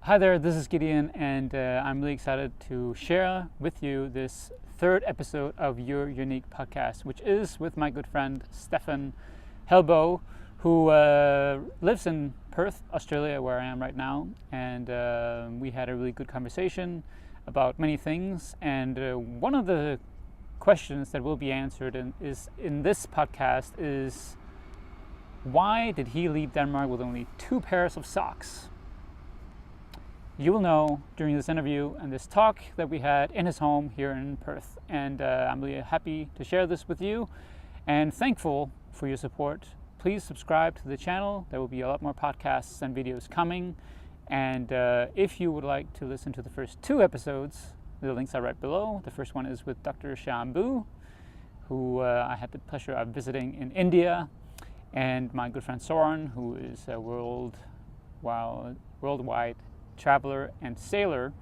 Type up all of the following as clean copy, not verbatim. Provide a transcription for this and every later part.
Hi there, this is Gideon, and I'm really excited to share with you this third episode of Your Unique podcast, which is with my good friend Stefan Helbo, who lives in Perth, Australia, where I am right now. And we had a really good conversation about many things. And one of the questions that will be answered in this podcast is, why did he leave Denmark with only 2 pairs of socks? You will know during this interview and this talk that we had in his home here in Perth. And I'm really happy to share this with you and thankful for your support. Please subscribe to the channel. There will be a lot more podcasts and videos coming. And if you would like to listen to the first 2 episodes, the links are right below. The first one is with Dr. Shambu, who I had the pleasure of visiting in India, and my good friend Soren, who is a worldwide traveler and sailor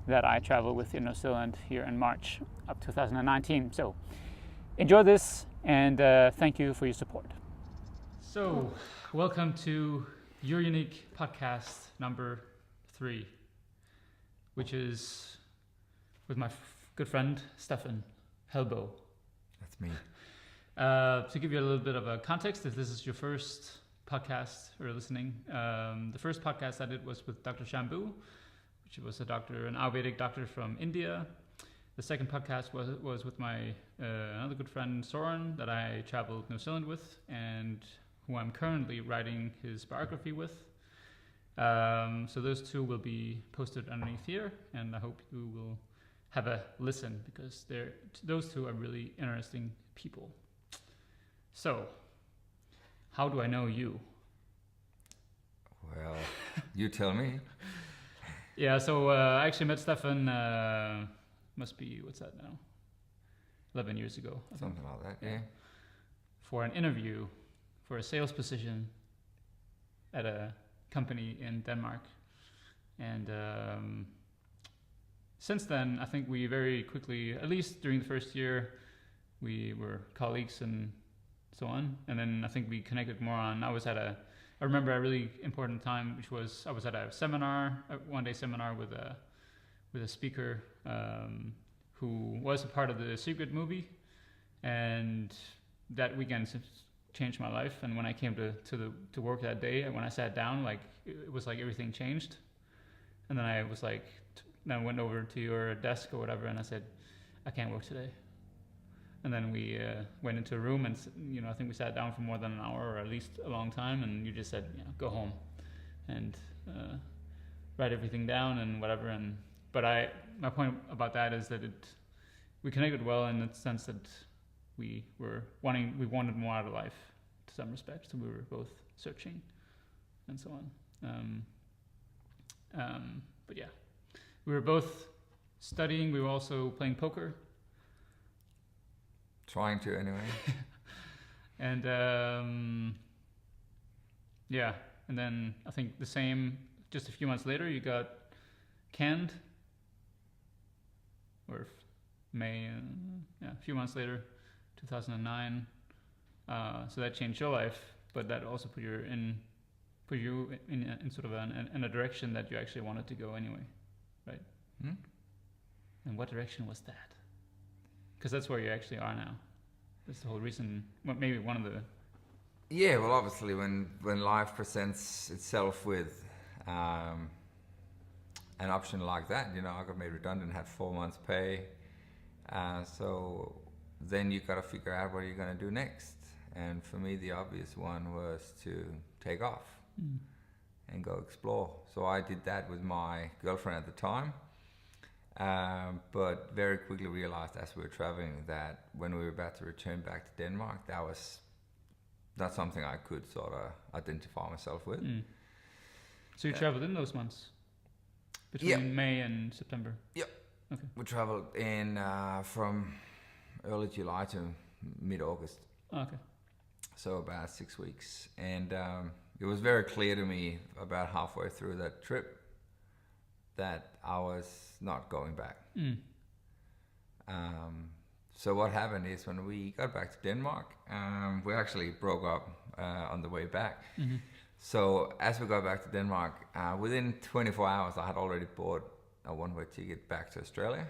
that I travel with in New Zealand here in March of 2019. So enjoy this, and thank you for your support. So welcome to Your Unique podcast number 3, which is with my good friend Stefan Helbo. That's me. To give you a little bit of a context, if this is your first podcast or listening, the first podcast I did was with Dr. Shambu, which was an Ayurvedic doctor from India. The second podcast was with my another good friend Soren that I traveled New Zealand with, and who I'm currently writing his biography with. So those 2 will be posted underneath here, and I hope you will have a listen, because those 2 are really interesting people. So, how do I know you? Well, you tell me. Yeah, so I actually met Stefan, must be, what's that now? 11 years ago. Something like that, yeah. For an interview for a sales position at a company in Denmark. And since then, I think we very quickly, at least during the first year, we were colleagues and so on. And then I think we connected more on, I remember a really important time, which was, I was at a seminar, a one-day seminar with a speaker who was a part of the Secret movie. And that weekend changed my life. And when I came to work that day, when I sat down, like, it was like everything changed. And then I was like, then I went over to your desk or whatever, and I said, I can't work today. And then we went into a room, and I think we sat down for more than an hour, or at least a long time. And you just said, go home and write everything down and whatever. But my point about that is that we connected well in the sense that we wanted more out of life to some respect. So we were both searching and so on. But yeah, we were both studying. We were also playing poker. Trying to, anyway. And and then I think the same, just a few months later, you got canned, or May, a few months later, 2009. So that changed your life, but that also put you in sort of in a direction that you actually wanted to go anyway, right? Hmm? And what direction was that? Because that's where you actually are now. That's the whole reason. Well, maybe one of the. Yeah, well, obviously, when life presents itself with an option like that, I got made redundant, had 4 months pay. So then you got to figure out what you're going to do next. And for me, the obvious one was to take off and go explore. So I did that with my girlfriend at the time. But very quickly realized as we were traveling that when we were about to return back to Denmark, that was not something I could sort of identify myself with. So you traveled in those months? Between May and September? Yep. Okay. We traveled in from early July to mid-August. Okay. So about 6 weeks. And it was very clear to me about halfway through that trip that I was not going back. So what happened is when we got back to Denmark, we actually broke up on the way back. So as we got back to Denmark, within 24 hours, I had already bought a one-way ticket back to Australia.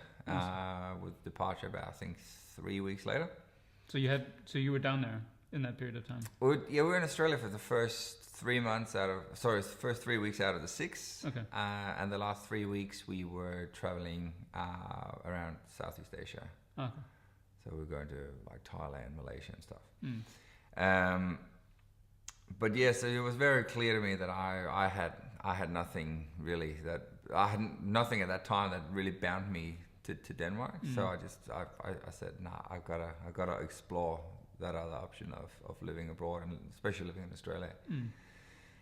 With departure about, I think, 3 weeks later. So you were down there in that period of time? We were in Australia for the first 3 months first 3 weeks out of the 6. Okay. And the last 3 weeks we were traveling around Southeast Asia. Okay. So we were going to like Thailand, Malaysia and stuff. But yeah, so it was very clear to me that I had nothing really at that time that really bound me to Denmark. So I said, nah, I gotta explore that other option of living abroad, and especially living in Australia.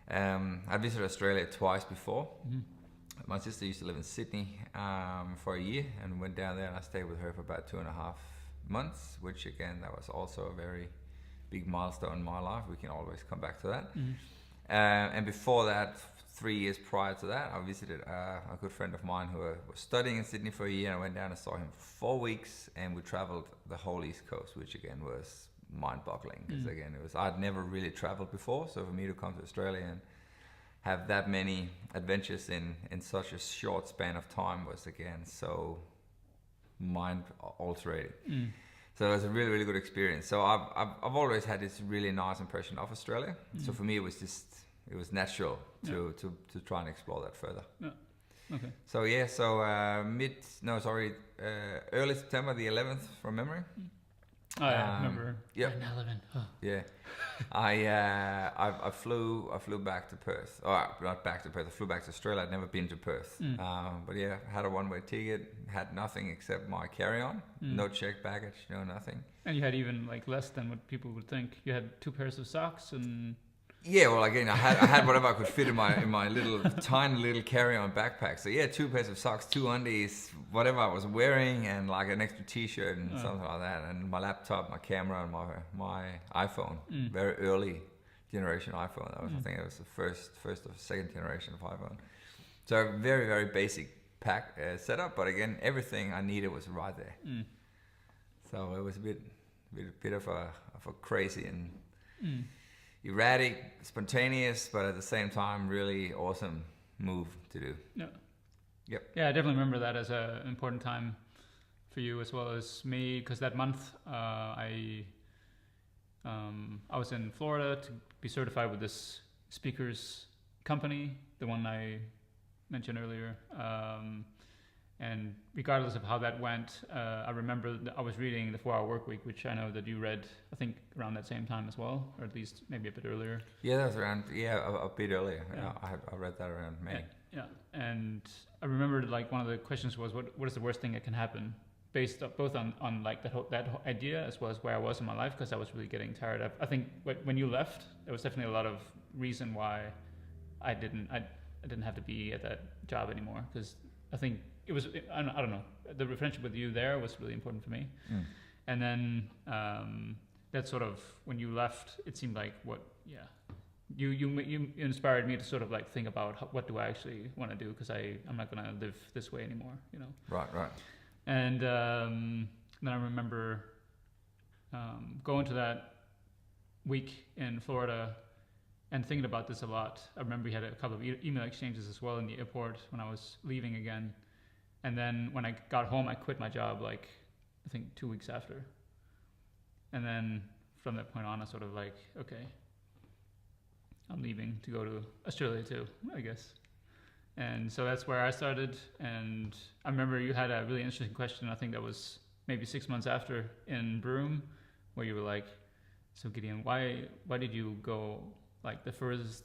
I visited Australia twice before. My sister used to live in Sydney for a year, and went down there and I stayed with her for about 2.5 months, which again, that was also a very big milestone in my life. We can always come back to that. And before that, 3 years prior to that, I visited a good friend of mine who was studying in Sydney for a year. And I went down and saw him for 4 weeks, and we traveled the whole East Coast, which again was mind-boggling, because again, I'd never really traveled before. So for me to come to Australia and have that many adventures in such a short span of time was again so mind-altering. So it was a really, really good experience. So I've always had this really nice impression of Australia. So for me, it was natural to try and explore that further. Yeah. Okay. So yeah, early September the 11th from memory. Oh yeah, I remember. Yeah. 9/11. Oh. Yeah. I flew back to Perth. Oh, not back to Perth. I flew back to Australia. I'd never been to Perth. But yeah, had a one-way ticket. Had nothing except my carry-on. No checked baggage. No nothing. And you had even like less than what people would think. You had 2 pairs of socks and. Yeah, well, again, I had whatever I could fit in my tiny little carry-on backpack. So yeah, 2 pairs of socks, 2 undies, whatever I was wearing, and like an extra T-shirt and something like that, and my laptop, my camera, and my iPhone. Very early generation iPhone. That was, I think, it was the first or second generation of iPhone. So a very, very basic pack setup, but again, everything I needed was right there. So it was a bit of a crazy and. Erratic, spontaneous, but at the same time, really awesome move to do. Yeah. Yep. Yeah, I definitely remember that as an important time for you as well as me, because that month I was in Florida to be certified with this speakers company, the one I mentioned earlier. And regardless of how that went, I remember that I was reading The 4-Hour Workweek, which I know that you read, I think, around that same time as well, or at least maybe a bit earlier. Yeah, that was around, a bit earlier. Yeah. I read that around May. Yeah, and I remember like one of the questions was, what is the worst thing that can happen? Based both on like that idea as well as where I was in my life, because I was really getting tired of. I think when you left, there was definitely a lot of reason why I didn't have to be at that job anymore, because I think it was, I don't know, the friendship with you there was really important for me. And then that sort of, when you left, it seemed like you inspired me to sort of like think about what do I actually want to do, because I'm not going to live this way anymore, you know. Right. And then I remember going to that week in Florida and thinking about this a lot. I remember we had a couple of email exchanges as well in the airport when I was leaving again. And then when I got home, I quit my job, like, I think 2 weeks after. And then from that point on, I sort of like, okay, I'm leaving to go to Australia too, I guess. And so that's where I started. And I remember you had a really interesting question. I think that was maybe 6 months after in Broome, where you were like, so Gideon, why did you go like the farthest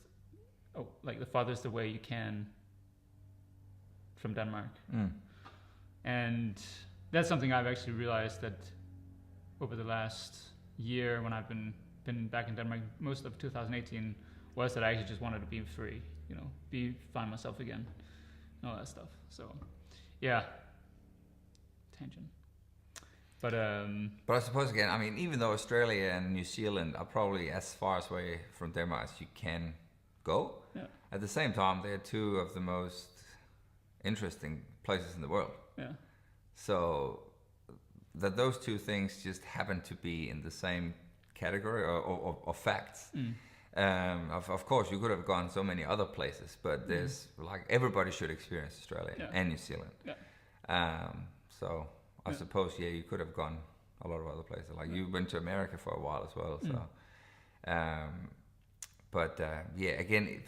away you can from Denmark? And that's something I've actually realized that over the last year, when I've been back in Denmark, most of 2018, was that I actually just wanted to be free, you know, find myself again, and all that stuff. So, yeah, tangent. But I suppose again, I mean, even though Australia and New Zealand are probably as far away from Denmark as you can go, at the same time, they're 2 of the most interesting places in the world. Yeah. So that those 2 things just happen to be in the same category or facts. Of course, you could have gone so many other places, but there's like everybody should experience Australia and New Zealand. So I suppose you could have gone a lot of other places. Like you went to America for a while as well. So, again,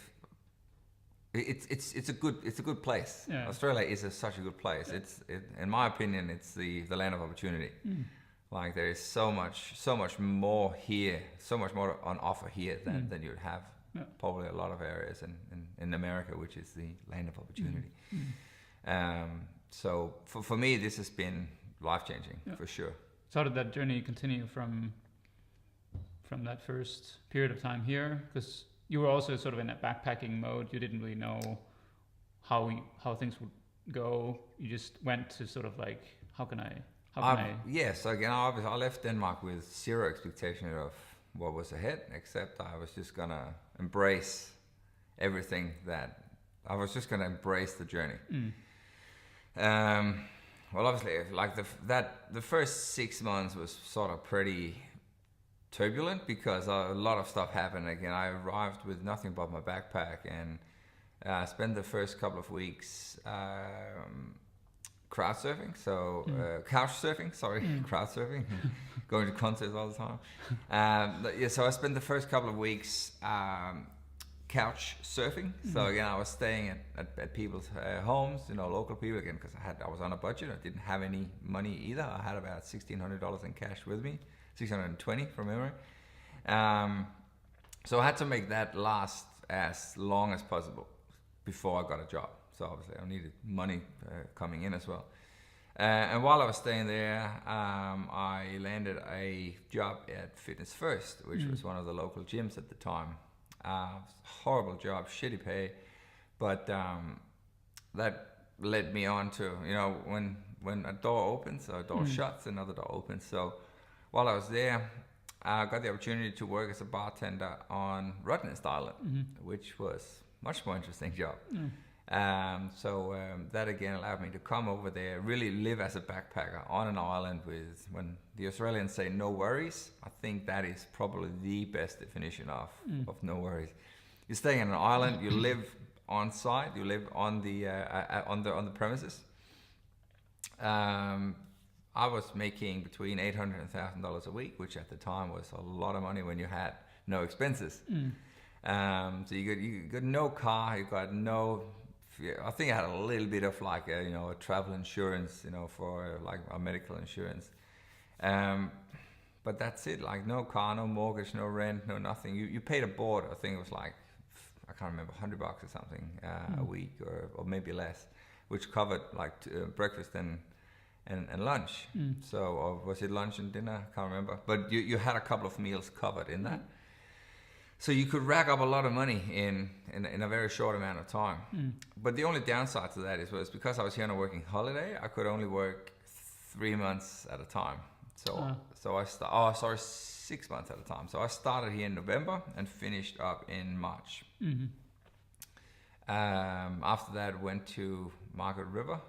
it's a good place. Australia is such a good place. It's in my opinion, it's the land of opportunity. Like there is so much more here, so much more on offer here than you'd have probably a lot of areas in America, which is the land of opportunity. So for me, this has been life-changing for sure. So how did that journey continue from that first period of time here? Because you were also sort of in a backpacking mode. You didn't really know how things would go. You just went to sort of like, how can I? Yes, again, obviously I left Denmark with zero expectation of what was ahead, except I was just gonna embrace everything I was just gonna embrace the journey. Well, obviously, like the first 6 months was sort of pretty turbulent because a lot of stuff happened. Again, I arrived with nothing but my backpack and spent the first couple of weeks crowd surfing, couch surfing, crowd surfing, going to concerts all the time. So I spent the first couple of weeks couch surfing. So again, I was staying at people's homes, local people, again, because I was on a budget. I didn't have any money either. I had about $1,600 in cash with me, 620 from memory. So I had to make that last as long as possible before I got a job. So obviously I needed money coming in as well. And while I was staying there, I landed a job at Fitness First, which was one of the local gyms at the time. Horrible job, shitty pay, but that led me on to, when a door opens, a door shuts, another door opens. So while I was there, I got the opportunity to work as a bartender on Rottnest Island, which was a much more interesting job. That again allowed me to come over there, really live as a backpacker on an island with, when the Australians say no worries, I think that is probably the best definition of no worries. You're staying on an island, you live on site, you live on the premises. I was making between $800 and $1,000 a week, which at the time was a lot of money when you had no expenses. So you got no car, you got no. I think I had a little bit of like a travel insurance, for like a medical insurance. But that's it, like no car, no mortgage, no rent, no nothing. You paid a board, I think it was like, I can't remember, $100 or something a week or maybe less, which covered like breakfast and lunch. So, or was it lunch and dinner? I can't remember. But you had a couple of meals covered in that. So you could rack up a lot of money in a very short amount of time. But the only downside to that was because I was here on a working holiday, I could only work 3 months at a time. So 6 months at a time. So I started here in November and finished up in March. After that, went to Margaret River.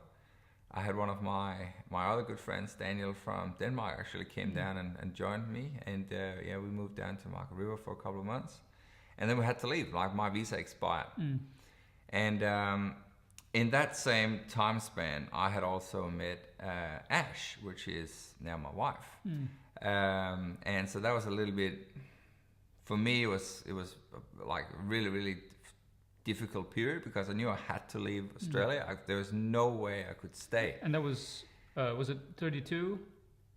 I had one of my other good friends, Daniel from Denmark, actually came down and joined me, and we moved down to Margaret River for a couple of months, and then we had to leave. Like my visa expired, and in that same time span, I had also met Ash, which is now my wife, and so that was a little bit for me. It was like really difficult period because I knew I had to leave Australia. There was no way I could stay. And that was it 32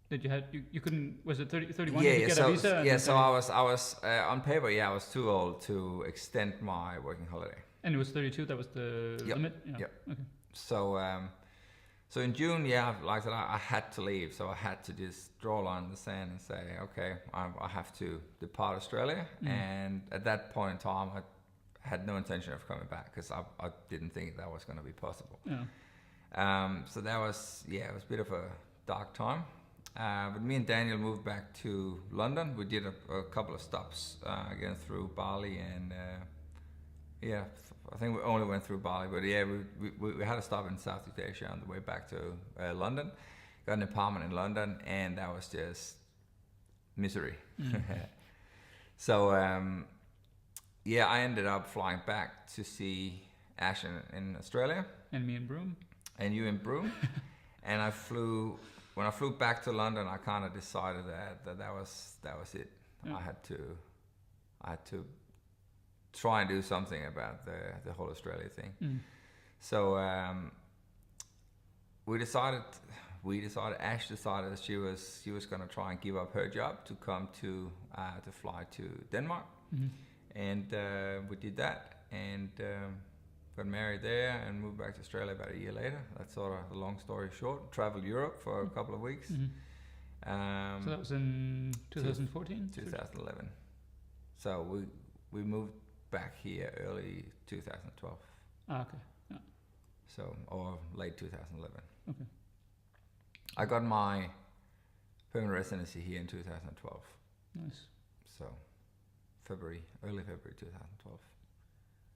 that you couldn't, was it 31? Yeah, did you get a visa? Yeah, so I was on paper, I was too old to extend my working holiday. And it was 32, that was the limit? Yeah. Okay. So in June, like that, I had to leave. So I had to just draw a line in the sand and say, okay, I have to depart Australia. And at that point in time, I had no intention of coming back because I didn't think that was going to be possible. So that was, it was a bit of a dark time. But me and Daniel moved back to London. We did a couple of stops again through Bali and I think we only went through Bali, but we had a stop in Southeast Asia on the way back to London. Got an apartment in London, and that was just misery. So yeah, I ended up flying back to see Ash in Australia. And me in Broome. And you in Broome. And when I flew back to London, I kind of decided that was it. Yeah. I had to try and do something about the whole Australia thing. So Ash decided that she was going to try and give up her job to come to fly to Denmark. And we did that, and got married there and moved back to Australia about a year later. That's sort of the long story short. Traveled Europe for a couple of weeks. So that was in 2014? 2011. So we moved back here early 2012. Okay. Yeah. So, or late 2011. Okay. I got my permanent residency here in 2012. Nice. So, early February 2012.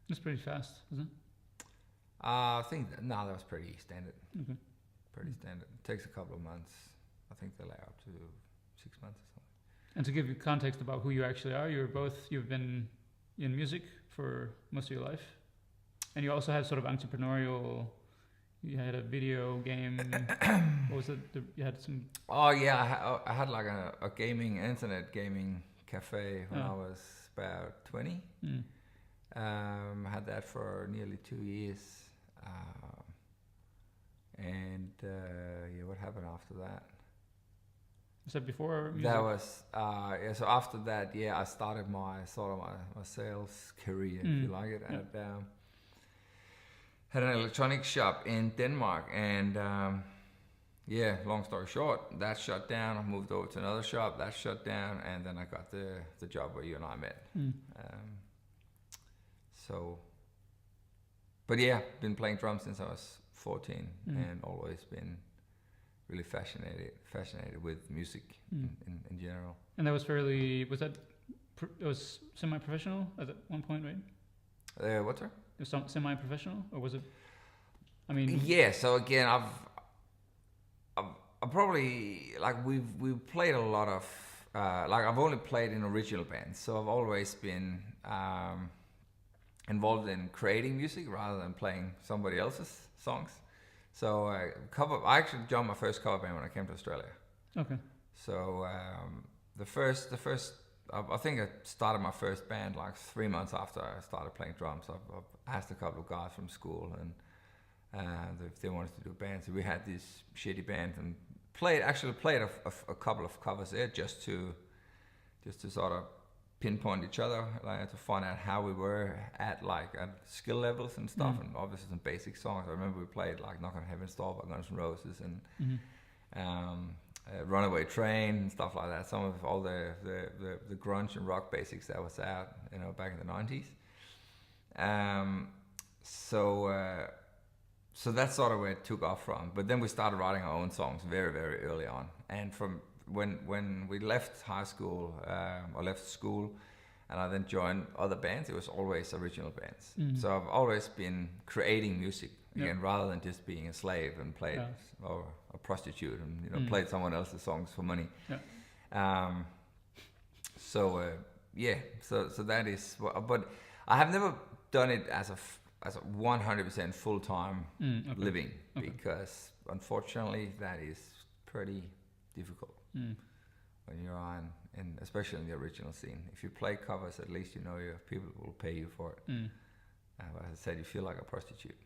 That's pretty fast, isn't it? I think that was pretty standard. Okay. Pretty standard. It takes a couple of months. I think they allow up to 6 months or something. And to give you context about who you actually are, you've been in music for most of your life, and you also had sort of entrepreneurial. You had a video game. What was it? You had some. Oh yeah, I had like a internet gaming cafe when I was about 20. I had that for nearly 2 years. And what happened after that? Was that before music? That was so after that, I started my sales career, if you like it, had an electronic shop in Denmark, and long story short, that shut down. I moved over to another shop, that shut down, and then I got the job where you and I met. But been playing drums since I was 14, and always been really fascinated with music in general. And that was it was semi-professional at one point, right? What, sir? It was semi-professional, or was it? I mean. Yeah. So again, I've probably we've played a lot of I've only played in original bands, so I've always been involved in creating music rather than playing somebody else's songs. So I actually joined my first cover band when I came to Australia. Okay. So the first I think I started my first band like 3 months after I started playing drums. I asked a couple of guys from school and if they wanted to do a band. So we had this shitty band and played a couple of covers there just to sort of pinpoint each other, like to find out how we were at skill levels and stuff, and obviously some basic songs. I remember we played like "Knock on Heaven's Door" by Guns N' Roses and "Runaway Train" and stuff like that. Some of all the grunge and rock basics that was out, back in the 90s. So that's sort of where it took off from. But then we started writing our own songs very, very early on, and from when we left high school or left school and I then joined other bands, it was always original bands. So I've always been creating music again, rather than just being a slave and played or a prostitute and played someone else's songs for money. So that is but I have never done it as a 100% full-time living, because unfortunately that is pretty difficult when you're on, and especially in the original scene. If you play covers, at least people will pay you for it. But as I said, you feel like a prostitute.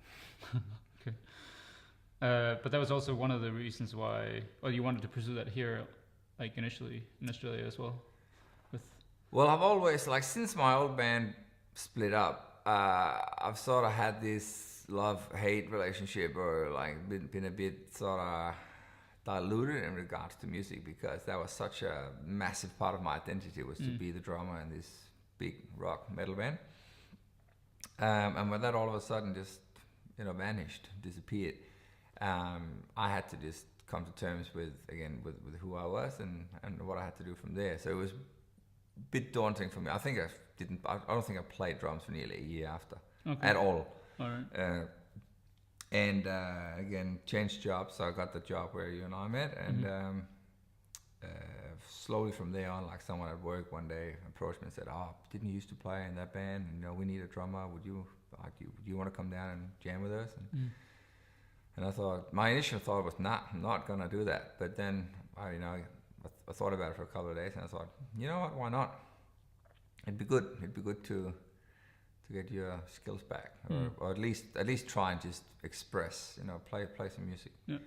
Okay. But that was also one of the reasons why, you wanted to pursue that here, like initially in Australia as well. Well, I've always since my old band split up, I've sort of had this love-hate relationship, or been a bit sort of diluted in regards to music, because that was such a massive part of my identity, was to be the drummer in this big rock metal band. And when that all of a sudden just vanished, disappeared, I had to just come to terms with who I was and what I had to do from there. So it was a bit daunting for me. I don't think I played drums for nearly a year after at all. All right. And again, changed jobs. So I got the job where you and I met, and slowly from there on, like someone at work one day approached me and said, "Oh, didn't you used to play in that band? And, we need a drummer. Would you want to come down and jam with us?" And I thought, my initial thought was, I'm not gonna do that. But then I thought about it for a couple of days, and I thought, you know what, why not? It'd be good. It'd be good to get your skills back, or at least try and just express, play some music. Yeah.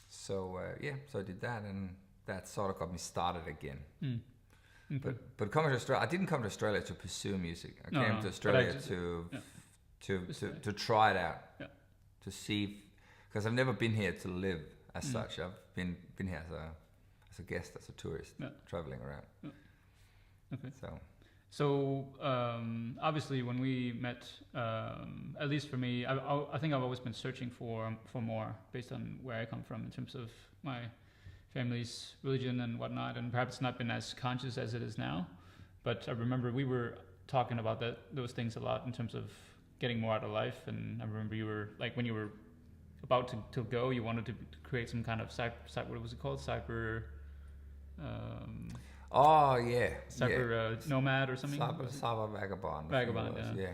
So I did that, and that sort of got me started again. Okay. But coming to Australia, I didn't come to Australia to pursue music. I came to Australia to try it out, to see, because I've never been here to live as such. I've been here as a guest, as a tourist, traveling around. Okay. So obviously, when we met, at least for me, I think I've always been searching for more based on where I come from in terms of my family's religion and whatnot, and perhaps not been as conscious as it is now. But I remember we were talking about those things a lot in terms of getting more out of life. And I remember you were like, when you were about to go, you wanted to create some kind of what was it called? Cyber nomad or something. Cyber vagabond. Vagabond, yeah.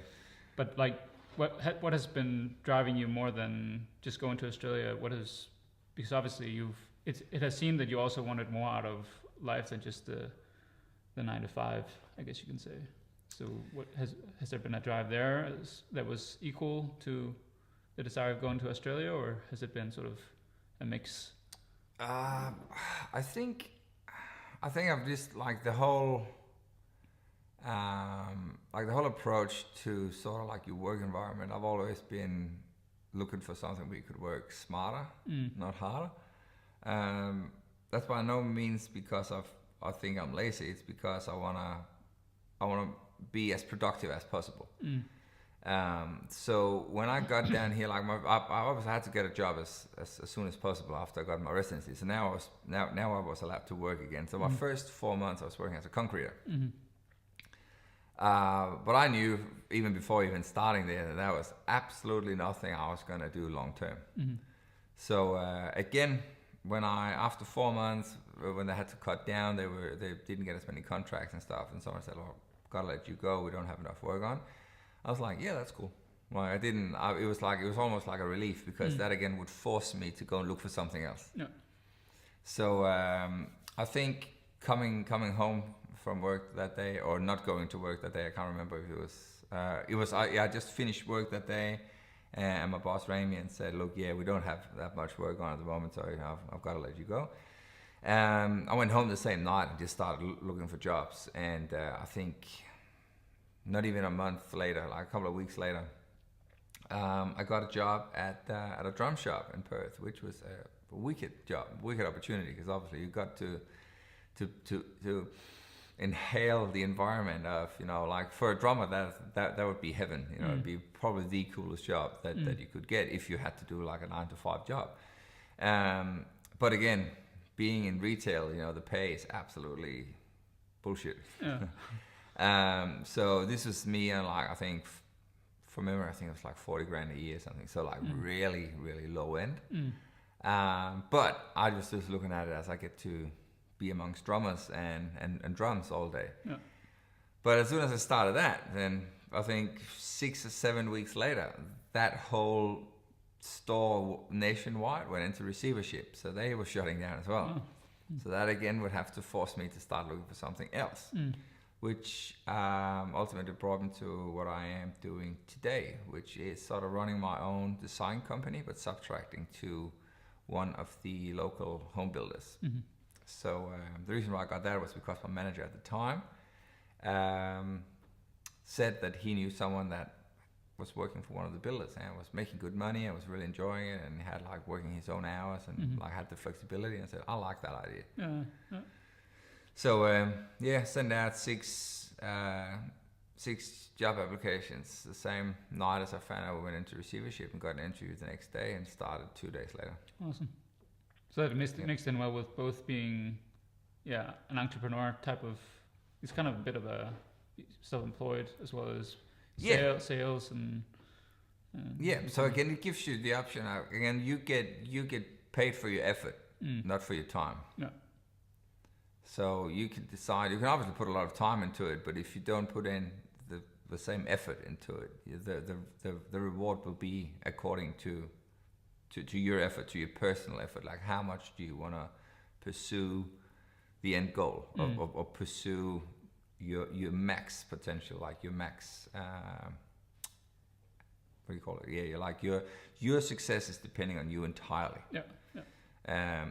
But like, what has been driving you more than just going to Australia? Because obviously it has seemed that you also wanted more out of life than just the 9 to 5, I guess you can say. So what has there been a drive there that was equal to the desire of going to Australia, or has it been sort of a mix? I think I've just like the whole approach to sort of like your work environment. I've always been looking for something where you could work smarter, not harder. That's by no means because I think I'm lazy. It's because I wanna be as productive as possible. So when I got down here, like I always had to get a job as soon as possible after I got my residency. So now I was allowed to work again. So my first 4 months I was working as a concreter. But I knew even before even starting there that was absolutely nothing I was gonna do long term. So again, after 4 months, when they had to cut down, they didn't get as many contracts and stuff, and someone said, "Oh, gotta let you go. We don't have enough work on." I was like, "Yeah, that's cool." Like it was almost like a relief, because that again would force me to go and look for something else. Yeah. So I think coming home from work that day, or not going to work that day, I can't remember if it was. I just finished work that day. And my boss rang me and said, "Look, we don't have that much work on at the moment, so I've got to let you go." I went home the same night and just started looking for jobs. And I think not even a month later, like a couple of weeks later, I got a job at a drum shop in Perth, which was a wicked opportunity, because obviously you got to inhale the environment of, like for a drummer that would be heaven. It'd be probably the coolest job that you could get if you had to do like a 9 to 5 job. But again, being in retail, the pay is absolutely bullshit. Yeah. So this was me, and like I think from memory, I think it was like 40 grand a year or something. So like really, really low end. But I was just looking at it as I get to be amongst drummers and drums all day. Yeah. But as soon as I started that, then I think 6 or 7 weeks later, that whole store nationwide went into receivership. So they were shutting down as well. So that again would have to force me to start looking for something else, which ultimately brought me to what I am doing today, which is sort of running my own design company, but subtracting to one of the local home builders. So the reason why I got that was because my manager at the time said that he knew someone that was working for one of the builders and was making good money and was really enjoying it, and had like working his own hours and like had the flexibility, and said, "I like that idea." Yeah. So sent out six job applications the same night as I found out we went into receivership, and got an interview the next day and started 2 days later. Awesome. So that mixed in well with both being, an entrepreneur type of. It's kind of a bit of a self-employed as well as sales and. So again, it gives you the option. Again, you get paid for your effort, not for your time. Yeah. So you can decide. You can obviously put a lot of time into it, but if you don't put in the same effort into it, the reward will be according to your effort, to your personal effort. Like how much do you want to pursue the end goal, or pursue your max potential, like your max. What do you call it? Yeah, you're like your success is depending on you entirely. Yeah.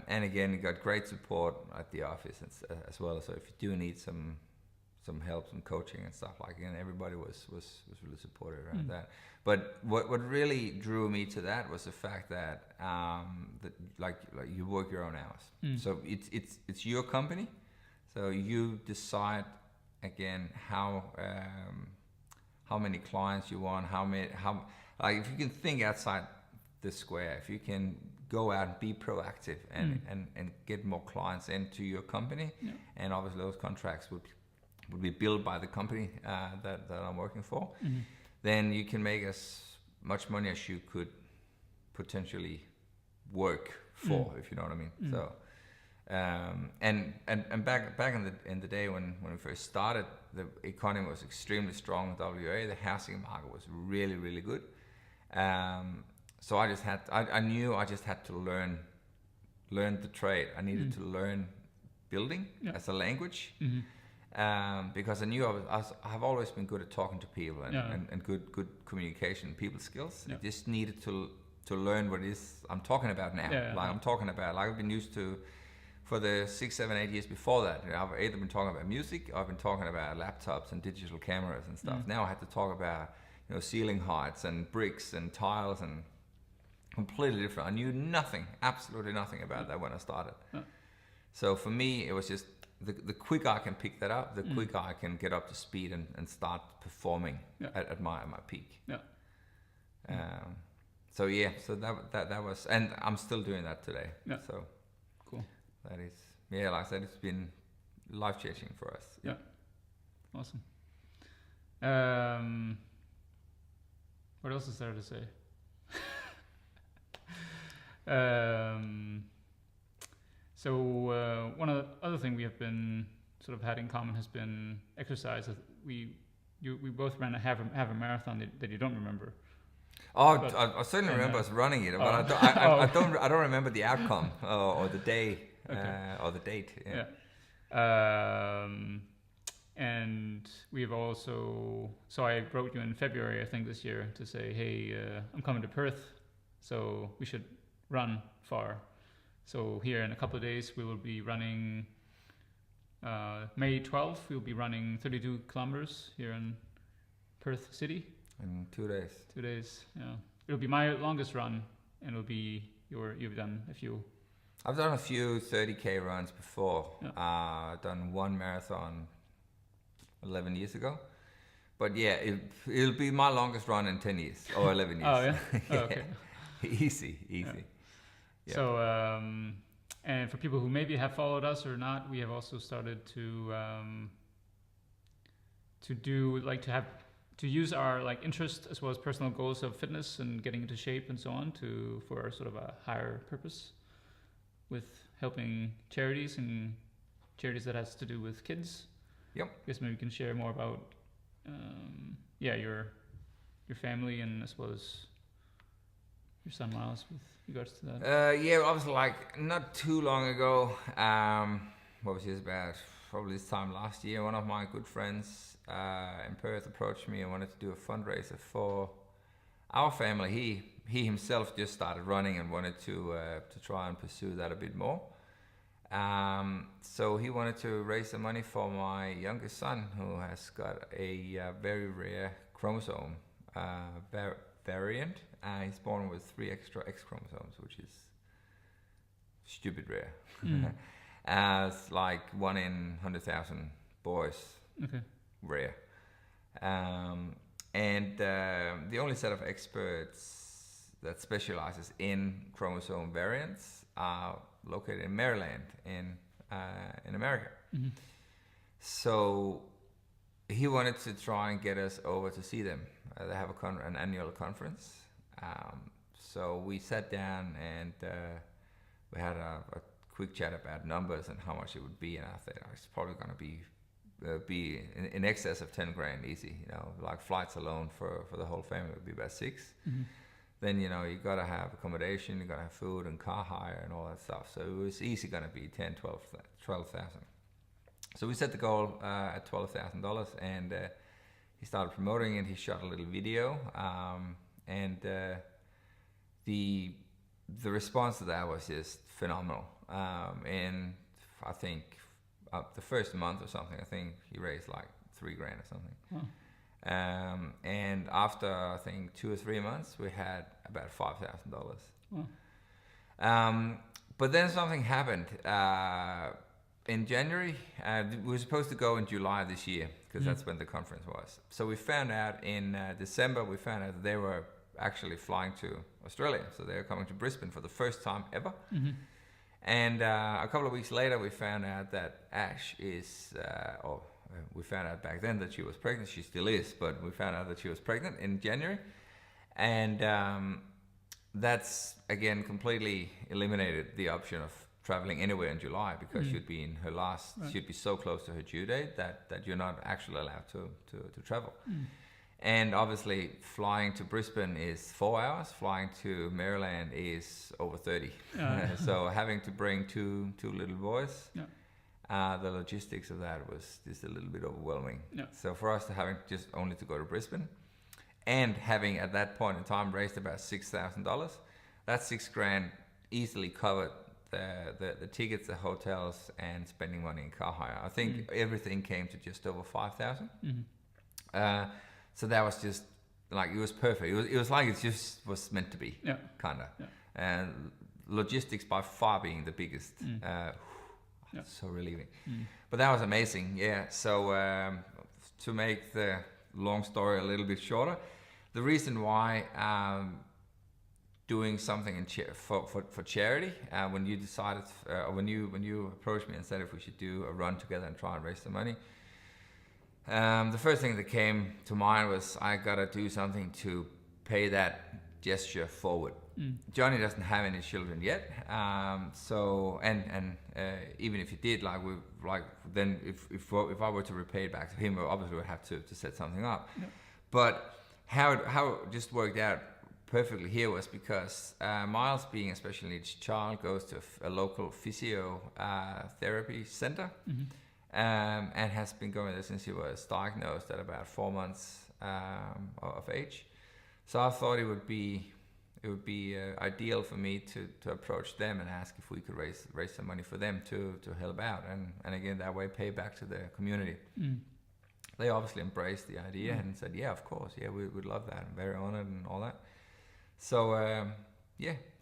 And again, you got great support at the office as well. So if you do need some help, some coaching and stuff like that, and everybody was really supportive around that. But what really drew me to that was the fact that that like you work your own hours. So it's your company. So you decide again how many clients you want, how like if you can think outside the square, if you can go out and be proactive and get more clients into your company, and obviously those contracts would be billed by the company that I'm working for, then you can make as much money as you could potentially work for, if you know what I mean. So and back in the day when we first started, the economy was extremely strong in WA. The housing market was really, really good. So I knew I just had to learn the trade. I needed to learn building as a language, because I knew I have always been good at talking to people and good communication, people skills. I just needed to learn what it is I'm talking about now. I'm talking about, like I've been used to for the 6, 7, 8 years before that. I've either been talking about music, or I've been talking about laptops and digital cameras and stuff. Now I had to talk about ceiling heights and bricks and tiles and completely different. I knew nothing, absolutely nothing about that when I started. So for me, it was just the quicker I can pick that up, the quicker I can get up to speed and start performing at my peak. So that was, and I'm still doing that today. So cool. That is, like I said, it's been life-changing for us. Awesome. What else is there to say? So one of the other thing we have been sort of had in common has been exercise. We both ran a half a marathon that you don't remember. I certainly remember us running it, but I don't remember the outcome or the day or the date. And we've also, so I wrote you in February, I think this year, to say, hey, I'm coming to Perth, so we should run far. So here in a couple of days, we will be running, May 12th, we'll be running 32 kilometers here in Perth City. In 2 days. 2 days, It'll be my longest run, and it'll be you've done a few. I've done a few 30K runs before. I've done one marathon 11 years ago. But it'll be my longest run in 10 years or 11 years. Okay. Easy. So, and for people who maybe have followed us or not, we have also started to use our interest as well as personal goals of fitness and getting into shape and so on for sort of a higher purpose, with helping charities that has to do with kids. I guess maybe you can share more about your family and as well as your son Miles with regards to that. Obviously, not too long ago, what was this about? Probably this time last year, one of my good friends in Perth approached me and wanted to do a fundraiser for our family. He himself just started running and wanted to try and pursue that a bit more. So he wanted to raise some money for my youngest son, who has got a very rare chromosome variant. He's born with 3 extra X chromosomes, which is stupid rare. It's like 1 in 100,000 boys. Rare. And the only set of experts that specializes in chromosome variants are located in Maryland in America. So he wanted to try and get us over to see them. They have an annual conference. So we sat down and we had a quick chat about numbers and how much it would be, and I thought it's probably going to be in excess of 10 grand easy. You know, like flights alone for the whole family would be about 6. Mm-hmm. Then you know you got to have accommodation, you got to have food and car hire and all that stuff. So it was easy going to be 10, 12,000. So we set the goal at $12,000, and he started promoting it. He shot a little video, and the response to that was just phenomenal. And I think the first month or something, I think he raised like 3 grand or something. Oh. And after I think 2 or 3 months, we had about $5,000. Oh. But then something happened. In January, we were supposed to go in July this year because that's when the conference was. So we found out in December, that they were actually flying to Australia. So they were coming to Brisbane for the first time ever. Mm-hmm. And a couple of weeks later, we found out that Ash is, we found out back then that she was pregnant. She still is, but we found out that she was pregnant in January. And that's, again, completely eliminated the option of traveling anywhere in July because she'd be in her she'd be so close to her due date that you're not actually allowed to travel. And obviously flying to Brisbane is 4 hours, flying to Maryland is over 30. So having to bring two little boys, the logistics of that was just a little bit overwhelming. So for us to only to go to Brisbane and having at that point in time raised about $6,000, that 6 grand easily covered the tickets, the hotels, and spending money in car hire. I think everything came to just over 5,000. So that was just like, it was perfect. It was like it just was meant to be, kind of. And logistics by far being the biggest. So relieving. But that was amazing. Yeah. So to make the long story a little bit shorter, the reason why doing something for charity, when you decided, when you approached me and said if we should do a run together and try and raise some money, the first thing that came to mind was I gotta do something to pay that gesture forward. Johnny doesn't have any children yet, so even if he did, then if I were to repay it back to him, obviously we'd have to set something up. But how it just worked out perfectly here was because Miles, being a special needs child, goes to a local physiotherapy center. And has been going there since he was diagnosed at about 4 months of age. So I thought it would be ideal for me to approach them and ask if we could raise some money for them to help out, and again that way pay back to the community. They obviously embraced the idea and said, yeah, of course, yeah, we would love that. I'm very honored and all that. So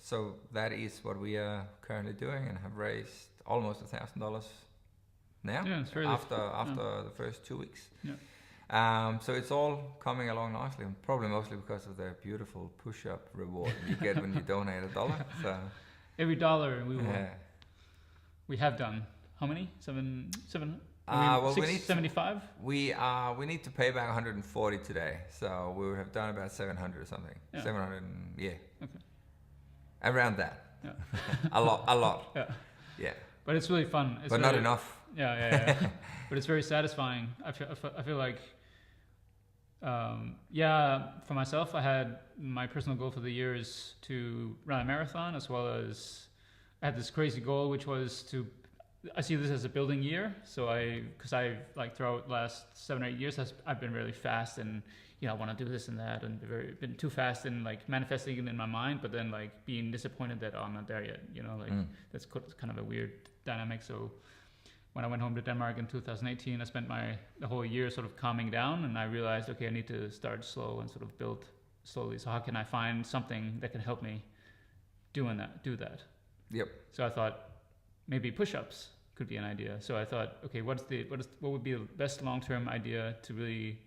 so that is what we are currently doing and have raised almost $1,000 now, after the first 2 weeks. So it's all coming along nicely, and probably mostly because of the beautiful push-up reward you get when you donate $1. So every dollar we have done. How many? 700? Well, 75? We need to pay back 140 today, so we would have done about 700 or something. 700, okay. Around that. a lot. Yeah. But it's really fun. But not enough. Yeah. But it's very satisfying. I feel like, for myself, I had my personal goal for the year is to run a marathon, as well as I had this crazy goal, which was I see this as a building year. So because I throughout the last 7 or 8 years, I've been really fast and, I want to do this and that, and been too fast in manifesting it in my mind, but then being disappointed that, I'm not there yet, that's kind of a weird dynamic. So when I went home to Denmark in 2018, I spent the whole year sort of calming down, and I realized, okay, I need to start slow and sort of build slowly. So how can I find something that can help me do that? Yep. So I thought maybe push-ups could be an idea. So I thought, okay, what would be the best long-term idea to really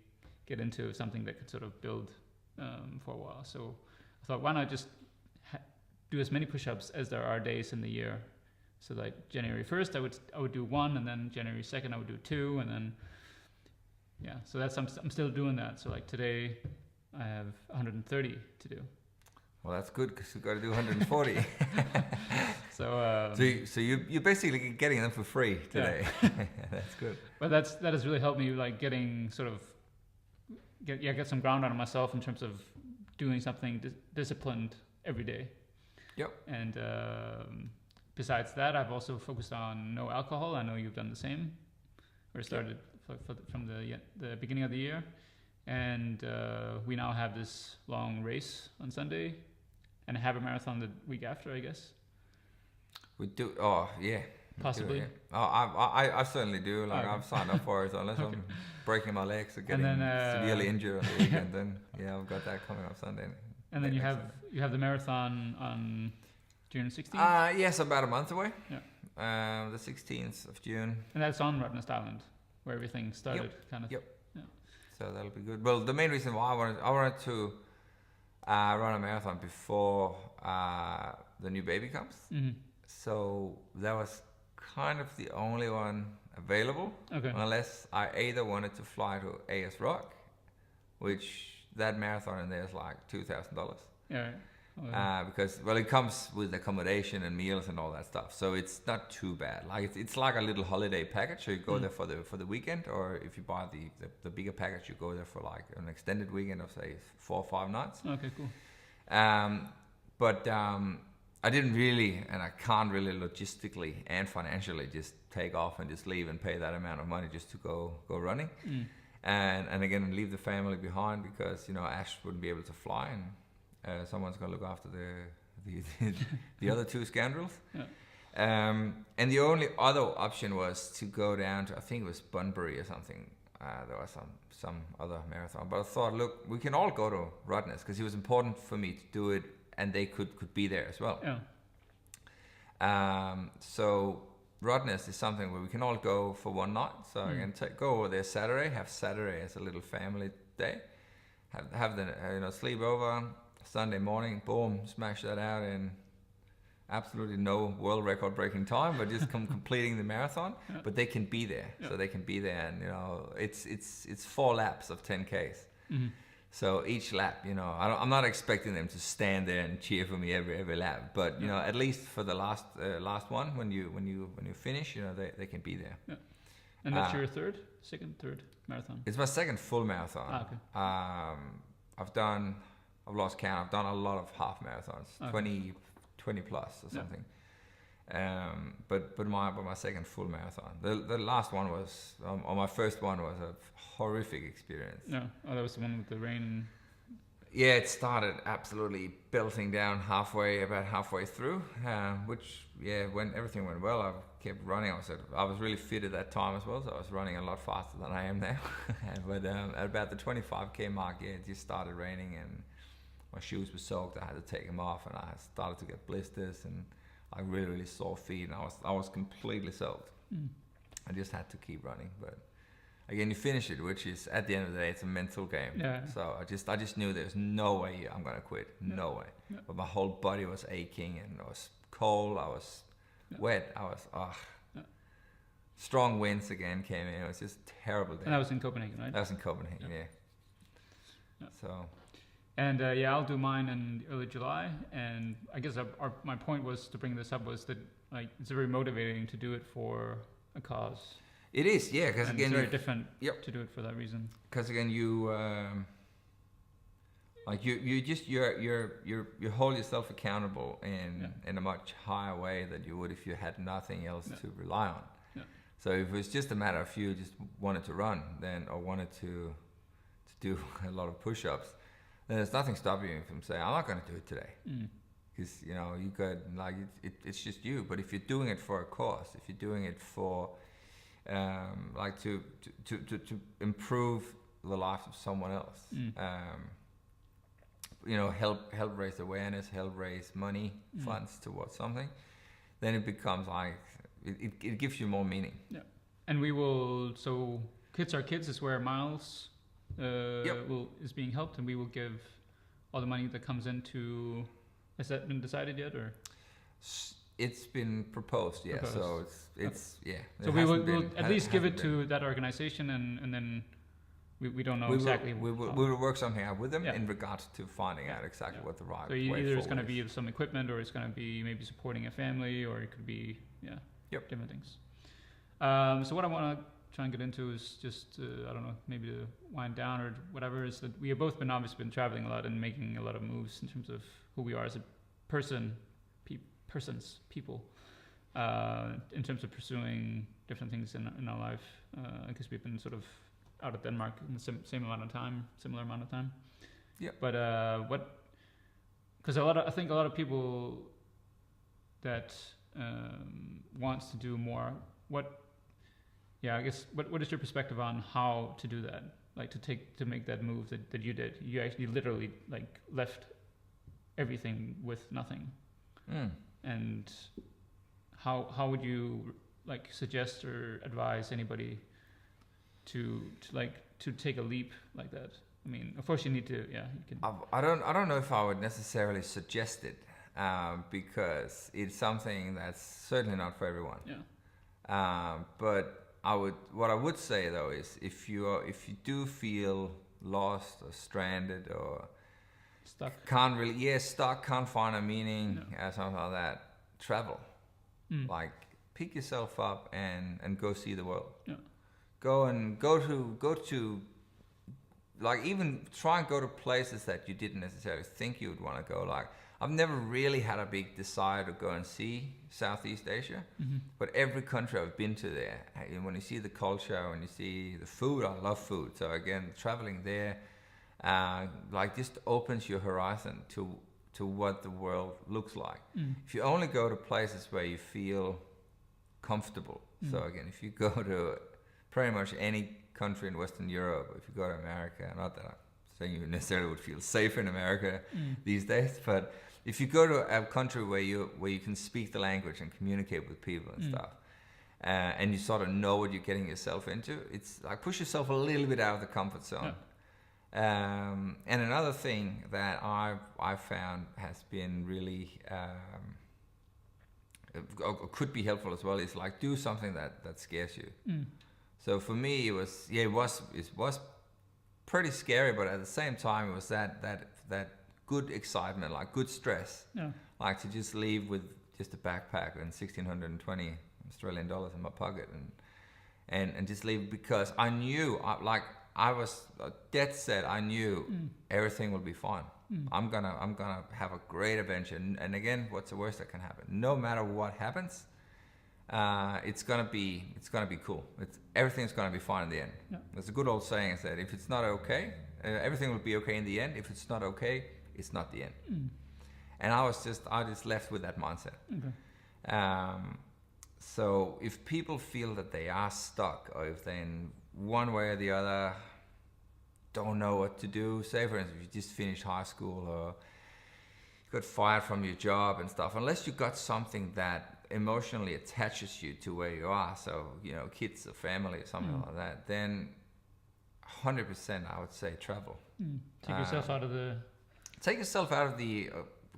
get into something that could sort of build for a while? So I thought, why not just do as many push-ups as there are days in the year? So January 1st, I would do 1, and then January 2nd, I would do 2, and then, so that's, I'm still doing that. So today I have 130 to do. Well, that's good, because you've got to do 140. you're basically getting them for free today. Yeah. That's good. But that has really helped me, like getting sort of get some ground on myself in terms of doing something disciplined every day. Yep. And besides that, I've also focused on no alcohol. I know you've done the same. We started from the beginning of the year, and we now have this long race on Sunday, and have a marathon the week after, I guess. We do. Oh yeah. Possibly. Do, yeah. Oh, I certainly do. Like I've signed up for it, so unless I'm breaking my legs or getting severely injured on the weekend, then I've got that coming up Sunday. And then you have the marathon on June 16th. Yes, about a month away. Yeah. The 16th of June. And that's on Rottnest Island, where everything started, kind of. Yep. Yeah. So that'll be good. Well, the main reason why I wanted to run a marathon before the new baby comes. Mm-hmm. So that was kind of the only one available, unless I either wanted to fly to AS Rock, which that marathon in there is like $2,000. Yeah. Because it comes with accommodation and meals and all that stuff, so it's not too bad. Like it's like a little holiday package. So you go there for the weekend, or if you buy the bigger package, you go there for like an extended weekend of say 4 or 5 nights. Okay, cool. But I didn't really, and I can't really logistically and financially just take off and just leave and pay that amount of money just to go running, and again leave the family behind, because Ash wouldn't be able to fly, and someone's gonna look after the other 2 scoundrels. Yeah. And the only other option was to go down to, I think it was Bunbury or something. There was some other marathon, but I thought, look, we can all go to Rottnest, because it was important for me to do it, and they could be there as well. Yeah. So Rottnest is something where we can all go for one night. So I can go over there Saturday, have Saturday as a little family day, have the sleep over. Sunday morning, boom, smash that out in absolutely no world record breaking time, but just completing the marathon. Yeah. But they can be there, so they can be there, and it's 4 laps of 10Ks. Mm-hmm. So each lap, I'm not expecting them to stand there and cheer for me every lap, but at least for the last one, when you finish, they can be there. Yeah. And that's your third marathon? It's my second full marathon. Okay. I've lost count. I've done a lot of half marathons, 20 plus or something. Yeah. But my second full marathon. The last one was, or my first one was a horrific experience. No, that was the one with the rain. Yeah, it started absolutely belting down about halfway through, which when everything went well, I kept running. I was really fit at that time as well, so I was running a lot faster than I am now. But at about the 25K mark, it just started raining, and my shoes were soaked. I had to take them off, and I started to get blisters, and I really, really sore feet, and I was completely soaked. I just had to keep running, but again, you finish it, which is, at the end of the day, it's a mental game. Yeah. So I just knew there's no way I'm gonna quit, no way. Yeah. But my whole body was aching, and I was cold, I was wet, I was strong winds again came in. It was just a terrible day. And that was in Copenhagen, right? That was in Copenhagen, yeah. So. And I'll do mine in early July, and I guess my point was to bring this up was that it's very motivating to do it for a cause. It is, yeah, because again, it's very different to do it for that reason. Because again, you hold yourself accountable in a much higher way than you would if you had nothing else to rely on. Yeah. So if it was just a matter of you just wanted to run or wanted to do a lot of push-ups, then there's nothing stopping you from saying, I'm not going to do it today. Because, you could, it's just you. But if you're doing it for a cause, if you're doing it for, to improve the life of someone else, help raise awareness, help raise money, funds towards something, then it becomes it gives you more meaning. Yeah. And we will, so Kids Are Kids is where Miles is being helped, and we will give all the money that comes into. Has that been decided yet, or? It's been proposed, yeah. So it's yeah. So we'll at least give it to that organization, and then we don't know exactly. exactly. We will work something out with them Yeah. in regards to finding out exactly what the right So way either forward it's going to is. be some equipment, or it's going to be maybe supporting a family, or it could be different things. So what I want to try and get into is just I don't know, maybe to wind down or whatever, is that we have both obviously been traveling a lot and making a lot of moves in terms of who we are as a person, people, in terms of pursuing different things in our life. I guess we've been sort of out of Denmark in the similar amount of time. Yeah. But because I think a lot of people that wants to do more. I guess what is your perspective on how to do that? Like to make that move that you did. You actually literally like left everything with nothing. And how would you like suggest or advise anybody to take a leap like that? I mean, of course you need to. You can. I don't know if I would necessarily suggest it, because it's something that's certainly not for everyone. Yeah. But what I would say though is if you do feel lost or stranded or stuck, can't find a meaning, something like that, travel. Like pick yourself up and go see the world. Yeah. Go to like even try and go to places that you didn't necessarily think you would want to go. Like I've never really had a big desire to go and see Southeast Asia, but every country I've been to there, and when you see the culture, when you see the food, I love food. So again, traveling there, like just opens your horizon to what the world looks like. If you only go to places where you feel comfortable, so again, if you go to pretty much any country in Western Europe, if you go to America, not that I'm saying you necessarily would feel safe in America these days, but if you go to a country where you can speak the language and communicate with people and stuff, and you sort of know what you're getting yourself into, it's like push yourself a little bit out of the comfort zone. And another thing that I've found has been really could be helpful as well is like do something that scares you. So for me it was pretty scary, but at the same time it was that good excitement, like good stress, like to just leave with just a backpack and 1,620 Australian dollars in my pocket and just leave, because I knew I was dead set. I knew everything will be fine. I'm gonna have a great adventure. And again, what's the worst that can happen? No matter what happens, it's gonna be cool. Everything's gonna be fine in the end. There's a good old saying that if it's not okay, everything will be okay in the end. If it's not okay, it's not the end. And I just left with that mindset. So if people feel that they are stuck, or if they in one way or the other don't know what to do, say for instance, if you just finished high school or you got fired from your job and stuff, unless you got something that emotionally attaches you to where you are, so kids or family or something like that, then 100% I would say travel. Take yourself out of the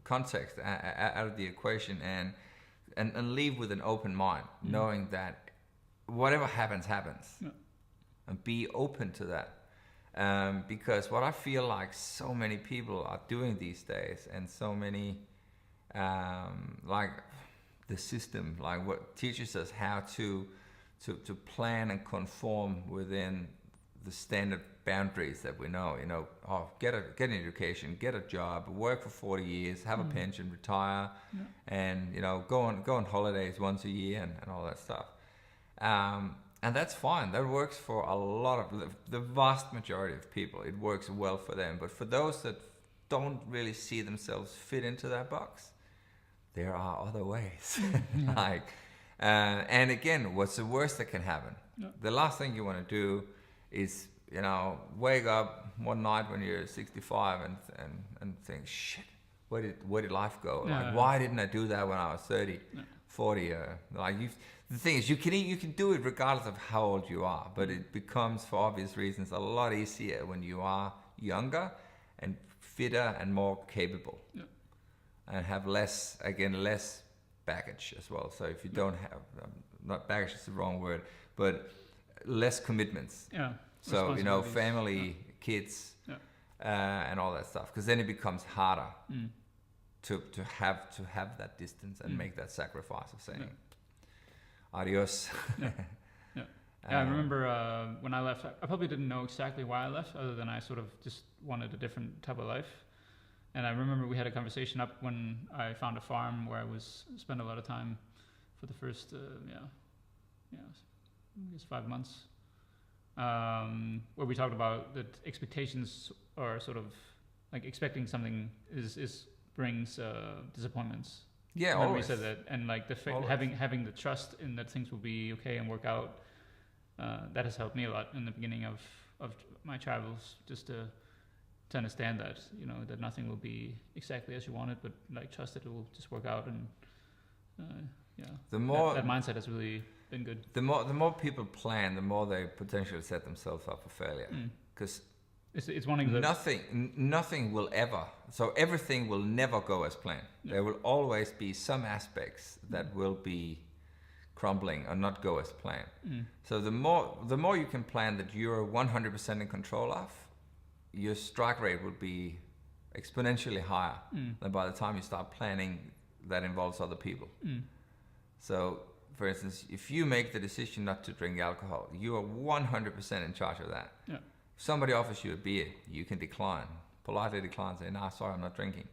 context, out of the equation, and leave with an open mind, knowing that whatever happens, and be open to that. Because what I feel like so many people are doing these days, and so many like the system, like what teaches us how to plan and conform within the standard boundaries that we know. Get an education, get a job, work for 40 years, have a pension, retire, and go on holidays once a year and all that stuff. And that's fine. That works for a lot of the vast majority of people. It works well for them. But for those that don't really see themselves fit into that box, there are other ways. And again, what's the worst that can happen? The last thing you want to do is wake up one night when you're 65 and think, shit, where did life go? Why didn't I do that when I was 30, 40? The thing is, you can do it regardless of how old you are, but it becomes, for obvious reasons, a lot easier when you are younger and fitter and more capable, and have less baggage as well. So if you don't have, not baggage is the wrong word, but less commitments. So, family, kids, and all that stuff. Because then it becomes harder to have that distance and make that sacrifice of saying adios. I remember when I left, I probably didn't know exactly why I left, other than I sort of just wanted a different type of life. And I remember we had a conversation up when I found a farm where I spent a lot of time for the first, I guess 5 months, where we talked about that expectations are sort of like expecting something is brings disappointments. Yeah, always. always. We said that, and like having the trust in that things will be okay and work out. That has helped me a lot in the beginning of my travels, just to understand that that nothing will be exactly as you want it, but like trust that it will just work out. And the more that mindset has really been good. The more people plan, the more they potentially set themselves up for failure. Because it's one of the nothing will ever. So everything will never go as planned. Yeah. There will always be some aspects that will be crumbling or not go as planned. So the more you can plan that you're 100% in control of, your strike rate will be exponentially higher than by the time you start planning that involves other people. So, for instance, if you make the decision not to drink alcohol, you are 100% in charge of that. Yeah. If somebody offers you a beer, you can politely decline, say, "Nah, sorry, I'm not drinking."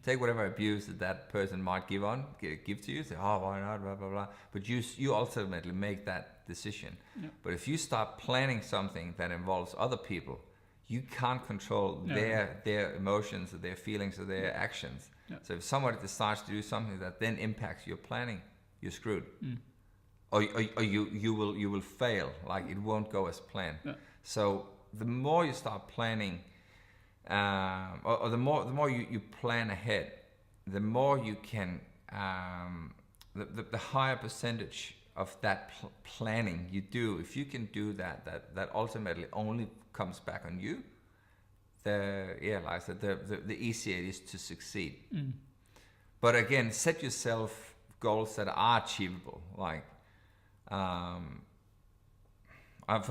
Take whatever abuse that person might give to you, say, "Oh, why not, blah, blah, blah." But you ultimately make that decision. Yeah. But if you start planning something that involves other people, you can't control their emotions or their feelings or their actions. Yeah. So if somebody decides to do something that then impacts your planning, you're screwed. Or you will fail, like it won't go as planned. Yeah. So the more you start planning, or the more you plan ahead, the more you can, the higher percentage of that planning you do. If you can do that ultimately only comes back on you. Like I said, the easier it is to succeed. But again, set yourself goals that are achievable. Like, for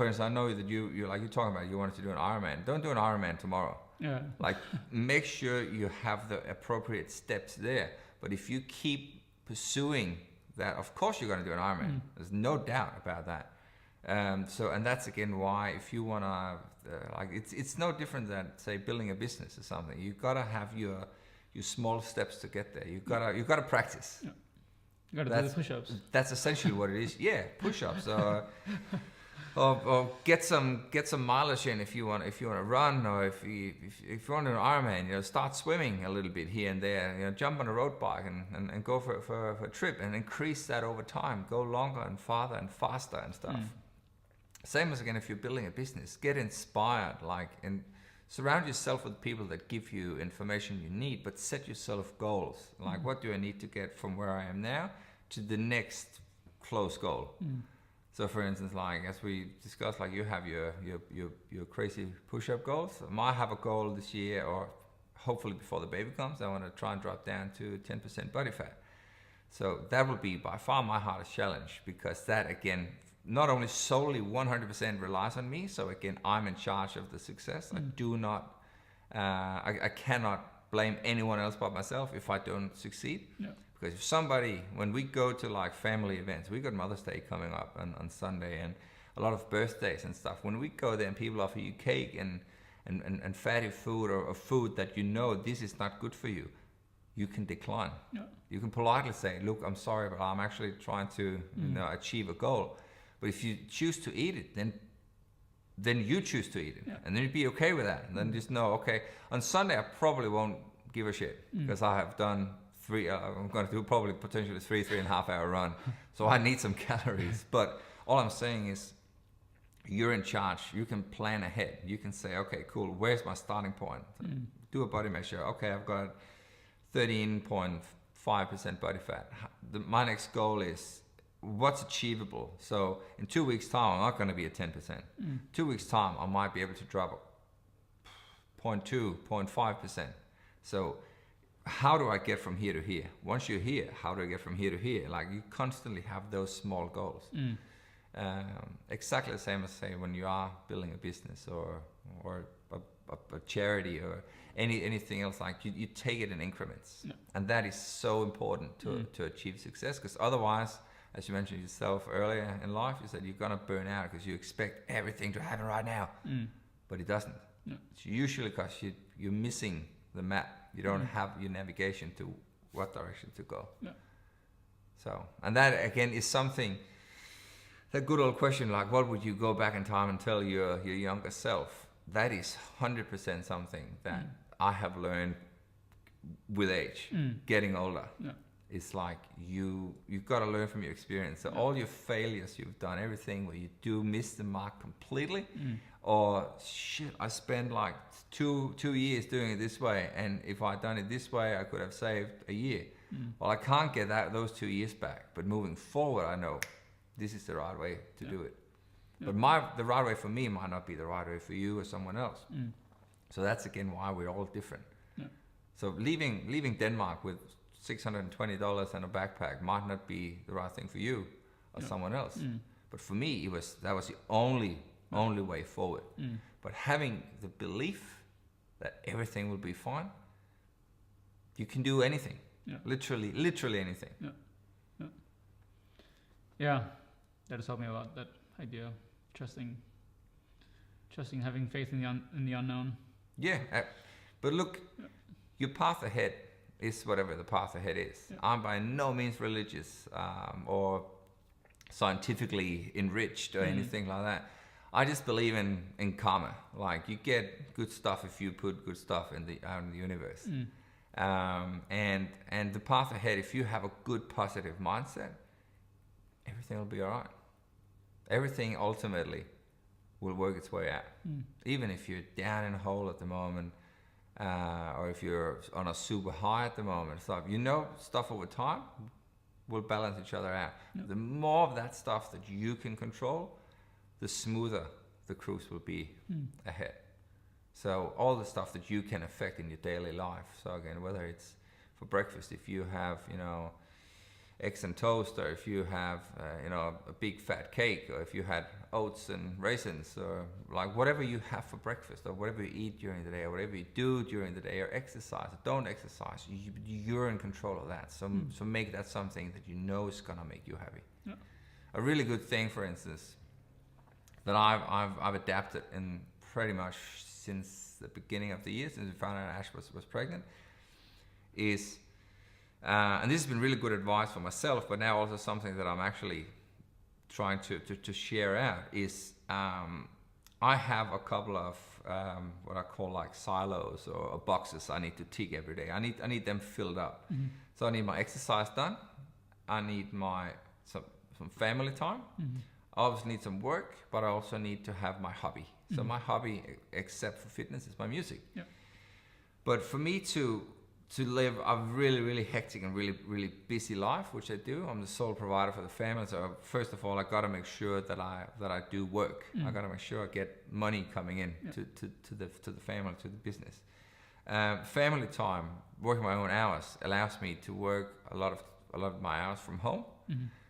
instance, I know that you're talking about you wanted to do an Ironman. Don't do an Ironman tomorrow. Yeah. Like, make sure you have the appropriate steps there. But if you keep pursuing that, of course you're going to do an Ironman. There's no doubt about that. And that's again why if you want to, it's no different than, say, building a business or something. You've got to have your small steps to get there. You've got to practice. Yeah. You got to do the push-ups. That's essentially what it is. Yeah, push-ups. Or get some mileage in if you want to run, or if you want to do an Ironman, start swimming a little bit here and there. Jump on a road bike and go for a trip and increase that over time. Go longer and farther and faster and stuff. Same as again if you're building a business, get inspired, and surround yourself with people that give you information you need, but set yourself goals. Like, what do I need to get from where I am now to the next close goal? So for instance, like as we discussed, like you have your crazy push-up goals. I have a goal this year, or hopefully before the baby comes, I want to try and drop down to 10% body fat. So that will be by far my hardest challenge, because that again, not only solely 100% relies on me. So again, I'm in charge of the success. I do not, I cannot blame anyone else but myself if I don't succeed. Yeah. Because if somebody, when we go to like family events, we got Mother's Day coming up on Sunday, and a lot of birthdays and stuff. When we go there and people offer you cake and fatty food, or food that this is not good for you, you can decline. Yeah. You can politely say, "Look, I'm sorry, but I'm actually trying to achieve a goal." But if you choose to eat it, then you choose to eat it. Yeah. And then you'd be okay with that. And then just know, okay, on Sunday I probably won't give a shit, because I have done I'm going to do probably potentially 3.5 hour run. So I need some calories. But all I'm saying is, you're in charge. You can plan ahead. You can say, okay, cool, where's my starting point? Do a body measure. Okay, I've got 13.5% body fat. My next goal is, what's achievable? So in 2 weeks' time, I'm not going to be at 10%. 2 weeks' time, I might be able to drop 0.2, 0.5%. So how do I get from here to here? Once you're here, how do I get from here to here? Like, you constantly have those small goals. Exactly the same as say when you are building a business or a charity or anything else, like you take it in increments. And that is so important to achieve success, because otherwise, as you mentioned yourself earlier in life, you said you're gonna burn out because you expect everything to happen right now, but it doesn't. It's usually because you're missing the map. You don't have your navigation to what direction to go. So, and that again is something, that good old question, like what would you go back in time and tell your younger self? That is 100% something that I have learned with age, getting older. It's like you've got to learn from your experience. So all your failures you've done, everything where you do miss the mark completely, or shit, I spent like two years doing it this way, and if I'd done it this way, I could have saved a year. Well, I can't get those 2 years back, but moving forward, I know this is the right way to do it. But the right way for me might not be the right way for you or someone else. So that's again why we're all different. So leaving Denmark with $620 and a backpack might not be the right thing for you or someone else. But for me, that was the only way forward. But having the belief that everything will be fine, you can do anything. Literally anything. Yeah, that has helped me a lot. That idea, trusting, having faith in the unknown. Yeah, but look, your path ahead is whatever the path ahead is. I'm by no means religious or scientifically enriched or anything like that. I just believe in karma. Like, you get good stuff if you put good stuff out in the universe. And the path ahead, if you have a good positive mindset, everything will be all right. Everything ultimately will work its way out. Even if you're down in a hole at the moment, or if you're on a super high at the moment, stuff stuff over time will balance each other out. The more of that stuff that you can control, the smoother the cruise will be ahead. So all the stuff that you can affect in your daily life. So again, whether it's for breakfast, if you have, eggs and toast, or if you have, a big fat cake, or if you had oats and raisins, or like whatever you have for breakfast, or whatever you eat during the day, or whatever you do during the day, or exercise, or don't exercise, you're in control of that. So make that something that you know is gonna make you happy. A really good thing, for instance, that I've adapted in pretty much since the beginning of the year, since we found out Ash was pregnant, is, and this has been really good advice for myself, but now also something that I'm actually trying to share out, is I have a couple of what I call like silos or boxes I need to tick every day. I need them filled up. So I need my exercise done. I need some family time. I obviously need some work, but I also need to have my hobby. So my hobby, except for fitness, is my music. But for me to live a really, really hectic and really, really busy life, which I do, I'm the sole provider for the family. So first of all, I got to make sure that I do work. I got to make sure I get money coming in to the family, to the business. Family time, working my own hours, allows me to work a lot of my hours from home.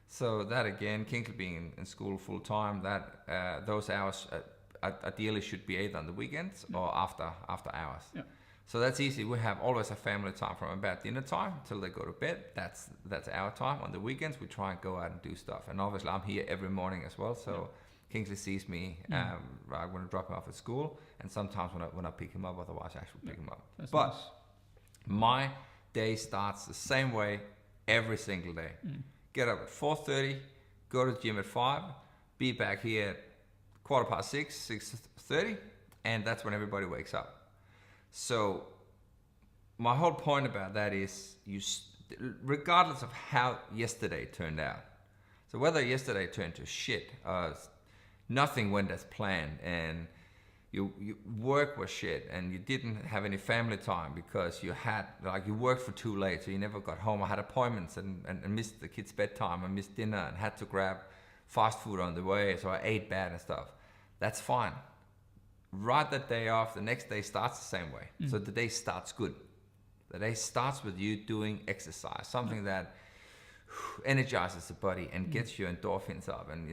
So that again, Kingsley being in school full time, that those hours ideally should be either on the weekends or after hours. So that's easy. We always have family time from about dinner time till they go to bed. That's our time. On the weekends, we try and go out and do stuff. And obviously, I'm here every morning as well. So Kingsley sees me right when I drop him off at school, and sometimes when I pick him up. Otherwise, I actually pick him up. But my day starts the same way every single day. Get up at 4:30, go to the gym at 5, be back here at 6:15, 6:30, and that's when everybody wakes up. So my whole point about that is, regardless of how yesterday turned out, so whether yesterday turned to shit, nothing went as planned, and your work was shit, and you didn't have any family time because you worked for too late, so you never got home. I had appointments and missed the kids' bedtime, and missed dinner, and had to grab fast food on the way, so I ate bad and stuff. That's fine. Right that day off, the next day starts the same way. So the day starts good. The day starts with you doing exercise, something that energizes the body and gets your endorphins up, and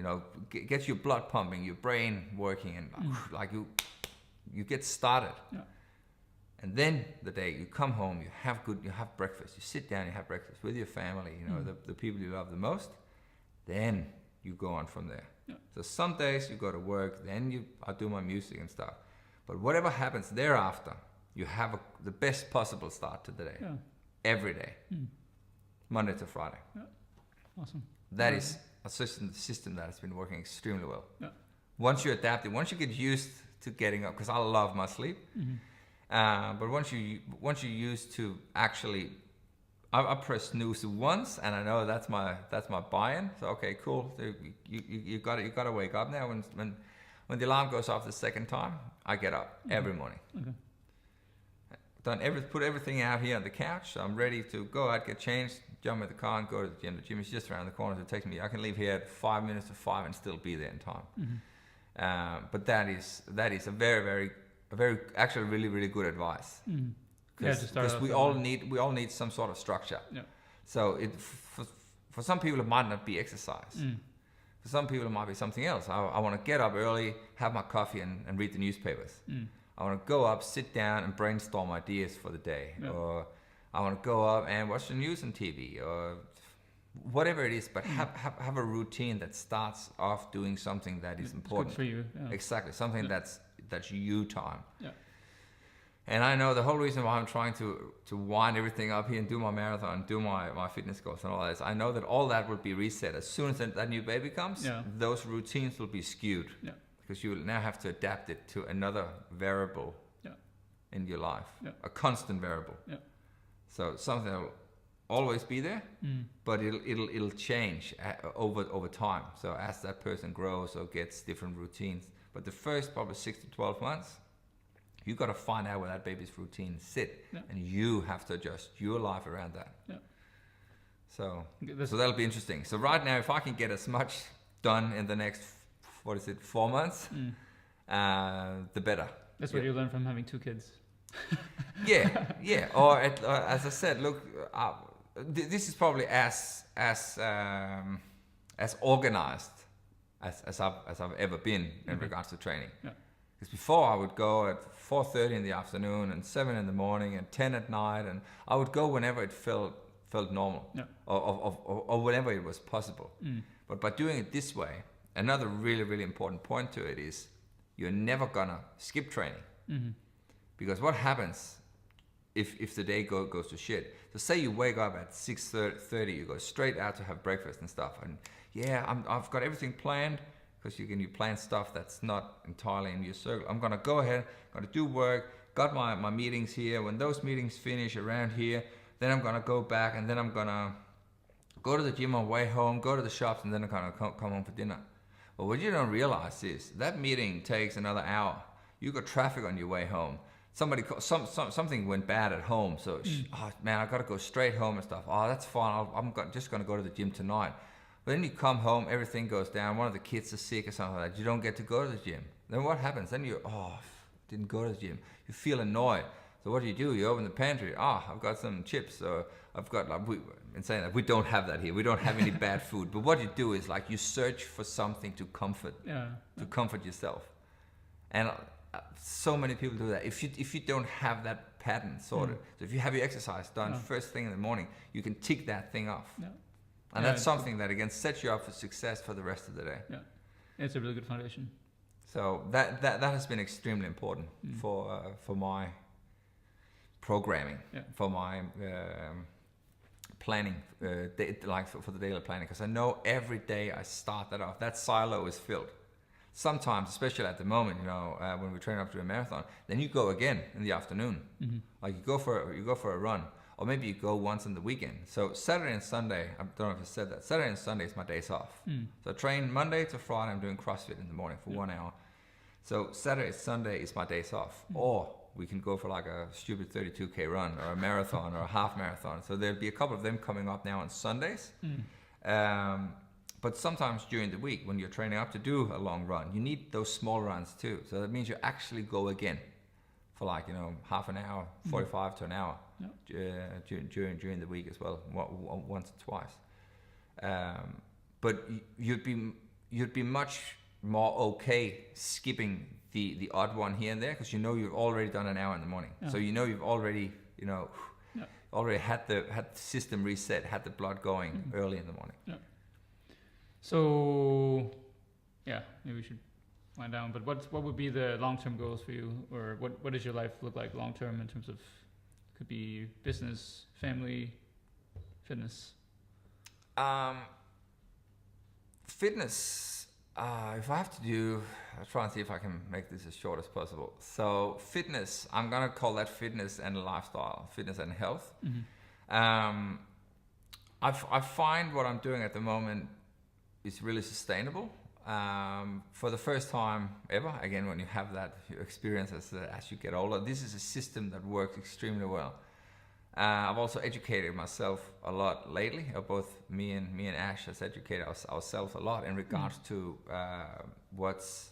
gets your blood pumping, your brain working, and like you get started. Yeah. And then the day you come home, you have breakfast, you sit down, you have breakfast with your family, the people you love the most. Then you go on from there. Yeah. So some days you go to work, then I do my music and stuff. But whatever happens thereafter, you have the best possible start to the day. Yeah. Every day. Monday to Friday. Yeah. Awesome. That is a system that has been working extremely well. Yeah. Once you adapt it, once you get used to getting up, because I love my sleep. But once you're used to actually, I press snooze once, and I know that's my buy-in. So okay, cool. So you got to wake up now. When the alarm goes off the second time, I get up every morning. Okay. Put everything out here on the couch. So I'm ready to go out, get changed, jump in the car, and go to the gym. The gym is just around the corner. So it takes me. I can leave here at 5 minutes to 5 and still be there in time. But that is a very actually really, really good advice. Because we all need some sort of structure. Yeah. So for some people it might not be exercise. For some people it might be something else. I want to get up early, have my coffee, and read the newspapers. I want to go up, sit down, and brainstorm ideas for the day. Yeah. Or I want to go up and watch the news on TV, or whatever it is. But have a routine that starts off doing something that is important. Good for you. Yeah. Exactly, something that's you time. Yeah. And I know the whole reason why I'm trying to wind everything up here and do my marathon, do my fitness goals and all that, I know that all that will be reset as soon as that new baby comes. Yeah. Those routines will be skewed. Yeah. Because you will now have to adapt it to another variable in your life, a constant variable. Yeah. So something that will always be there, but it'll change over time. So as that person grows or gets different routines, but the first probably 6 to 12 months, you got to find out where that baby's routine sit, and you have to adjust your life around that. Yeah. So that'll be interesting. So right now, if I can get as much done in the next 4 months, the better. That's what you learn from having 2 kids. yeah. Or as I said, look, this is probably as organized as I've ever been in regards to training. Yeah. Because before I would go at 4:30 in the afternoon and 7 in the morning and 10 at night, and I would go whenever it felt normal, or whenever it was possible. But by doing it this way, another really, really important point to it is you're never gonna skip training. Because what happens if the day goes to shit? So say you wake up at 6:30, you go straight out to have breakfast and stuff, and I've got everything planned, because you plan stuff that's not entirely in your circle. I'm gonna go ahead, gonna do work, got my meetings here. When those meetings finish around here, then I'm gonna go back, and then I'm gonna go to the gym on the way home, go to the shops, and then I'm gonna come home for dinner. But what you don't realize is that meeting takes another hour. You got traffic on your way home. Something went bad at home, so man, I gotta go straight home and stuff. Oh, that's fine. Just gonna go to the gym tonight. But then you come home, everything goes down. One of the kids is sick or something like that. You don't get to go to the gym. Then what happens? Then didn't go to the gym. You feel annoyed. So what do? You open the pantry. I've got some chips. Or I've got we don't have that here. We don't have any bad food. But what you do is you search for something to comfort yourself. And so many people do that. If you don't have that pattern sorted, so if you have your exercise done first thing in the morning, you can tick that thing off. Yeah. And that's something that again sets you up for success for the rest of the day. Yeah, it's a really good foundation. So that has been extremely important for my programming, for my planning, for the daily planning. Because I know every day I start that off, that silo is filled. Sometimes, especially at the moment, when we train up to a marathon, then you go again in the afternoon. Like you go for a run. Or maybe you go once on the weekend. So Saturday and Sunday, I don't know if I said that, Saturday and Sunday is my days off. So I train Monday to Friday, I'm doing CrossFit in the morning for 1 hour. So Saturday, Sunday is my days off. Or we can go for a stupid 32K run, or a marathon, or a half marathon. So there'll be a couple of them coming up now on Sundays. But sometimes during the week, when you're training up to do a long run, you need those small runs too. So that means you actually go again for half an hour, 45 to an hour during the week as well, once or twice. But you'd be much more okay skipping the odd one here and there, because you know you've already done an hour in the morning. Yeah. So you know you've already already had the system reset, had the blood going early in the morning. Yeah. So yeah, maybe we should wind down. But what would be the long-term goals for you, or what does your life look like long-term in terms of, could be business, family, fitness? Fitness, if I have to do, I'll try and see if I can make this as short as possible. So fitness, I'm gonna call that fitness and lifestyle, fitness and health. Mm-hmm. I find what I'm doing at the moment is really sustainable. For the first time ever, again, when you have that experience as you get older, this is a system that works extremely well. I've also educated myself a lot lately. Both me and Ash has educated ourselves a lot in regards to what's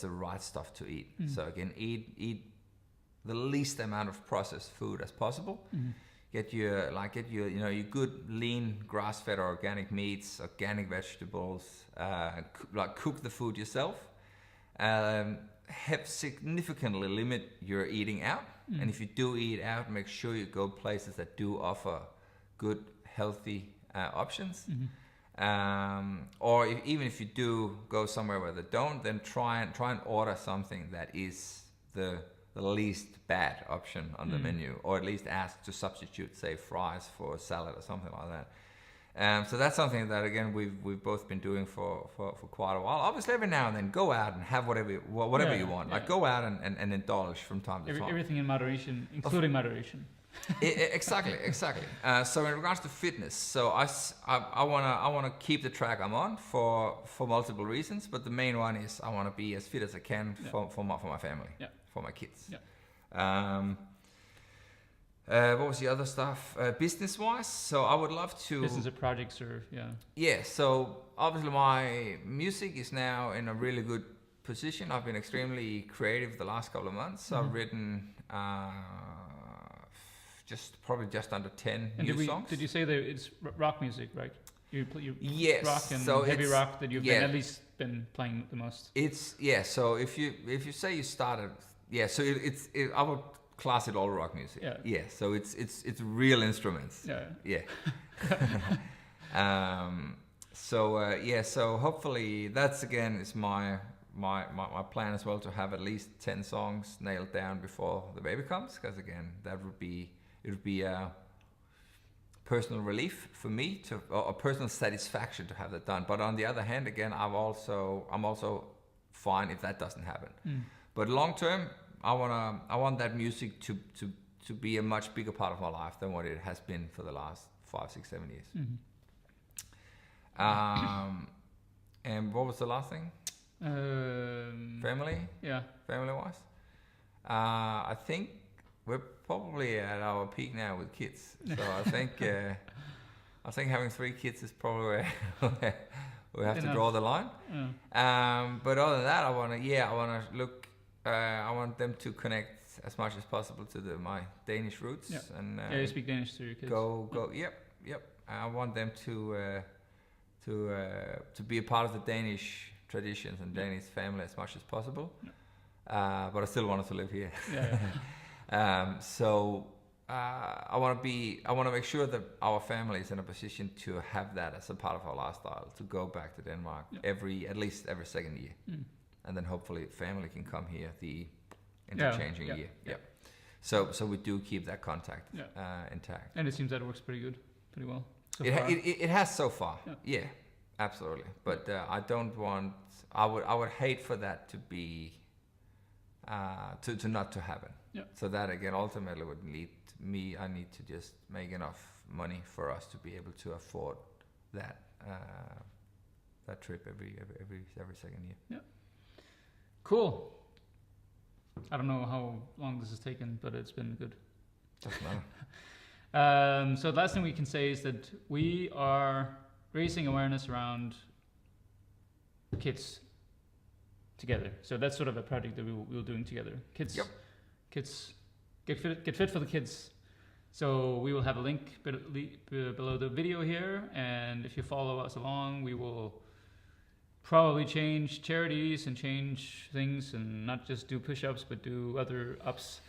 the right stuff to eat. So again, eat the least amount of processed food as possible. Get your your good lean grass-fed organic meats, organic vegetables. Cook the food yourself. Have significantly limit your eating out. And if you do eat out, make sure you go places that do offer good, healthy options. Or even if you do go somewhere where they don't, then try and order something that is the least bad option on the menu, or at least ask to substitute, say, fries for a salad or something like that. So that's something that, again, we've both been doing for quite a while. Obviously, every now and then, go out and have whatever you want. Like, go out and indulge from time to time. Everything in moderation, including moderation. Exactly. So in regards to fitness, so I wanna keep the track I'm on for multiple reasons, but the main one is I wanna be as fit as I can for my family, for my kids. What was the other stuff? Business-wise, so I would love to... Business or projects or, so obviously my music is now in a really good position. I've been extremely creative the last couple of months. I've written probably just under 10 new songs. Did you say that it's rock music, right? You yes, rock and so heavy rock that you've at least been playing the most? So if you say you started... so I would class it all rock music. So it's real instruments. So hopefully that's, again, is my plan as well, to have at least 10 songs nailed down before the baby comes, because again, it would be a personal relief for me or a personal satisfaction to have that done. But on the other hand, again, I'm also fine if that doesn't happen. But long term, I want that music to be a much bigger part of my life than what it has been for the last 5, 6, 7 years. And what was the last thing? Family? Yeah. Family-wise? I think we're probably at our peak now with kids. So I think having 3 kids is probably where we have to draw the line. But other than that, I want them to connect as much as possible to my Danish roots. And you speak Danish to your kids. Yep. I want them to be a part of the Danish traditions and Danish family as much as possible. But I still want to live here. So I want to make sure that our family is in a position to have that as a part of our lifestyle, to go back to Denmark at least every second year. And then hopefully family can come here the interchanging year. So we do keep that contact intact. And it seems that it works pretty well so far. It has so far. Yeah, absolutely. But I would hate for that to be to not to happen. So that, again, ultimately would lead me. I need to just make enough money for us to be able to afford that trip every second year. Cool. I don't know how long this has taken, but it's been good. Doesn't matter. So the last thing we can say is that we are raising awareness around kids together. So that's sort of a project that we were doing together. Kids get fit for the kids. So we will have a link below the video here, and if you follow us along, we will probably change charities and change things, and not just do push-ups, but do other ups.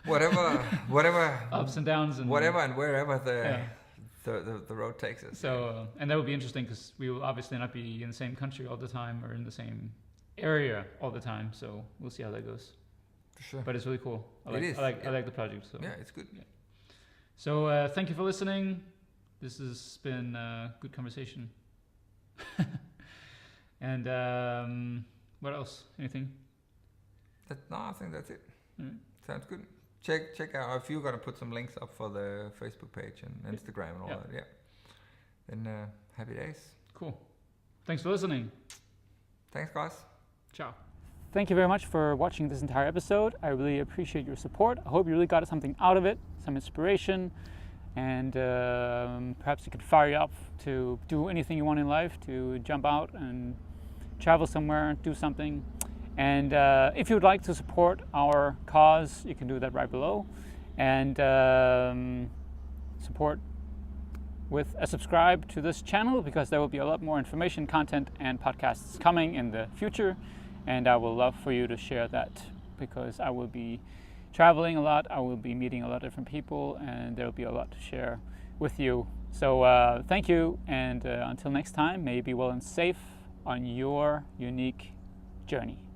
whatever ups and downs, and whatever and wherever the road takes us. So and that would be interesting because we will obviously not be in the same country all the time or in the same area all the time. So we'll see how that goes. For sure. But it's really cool. I like the project. So yeah, it's good. Yeah. So thank you for listening. This has been a good conversation. And what else? Anything? No, I think that's it. Mm. Sounds good. Check out if you're gonna put some links up for the Facebook page and Instagram and all that. Yeah. Then happy days. Cool. Thanks for listening. Thanks, guys. Ciao. Thank you very much for watching this entire episode. I really appreciate your support. I hope you really got something out of it, some inspiration, and perhaps it could fire you up to do anything you want in life, to jump out and travel somewhere, do something. And if you would like to support our cause, you can do that right below. And support with a subscribe to this channel, because there will be a lot more information, content, and podcasts coming in the future. And I will love for you to share that, because I will be traveling a lot, I will be meeting a lot of different people, and there will be a lot to share with you. So thank you, and until next time, may you be well and safe on your unique journey.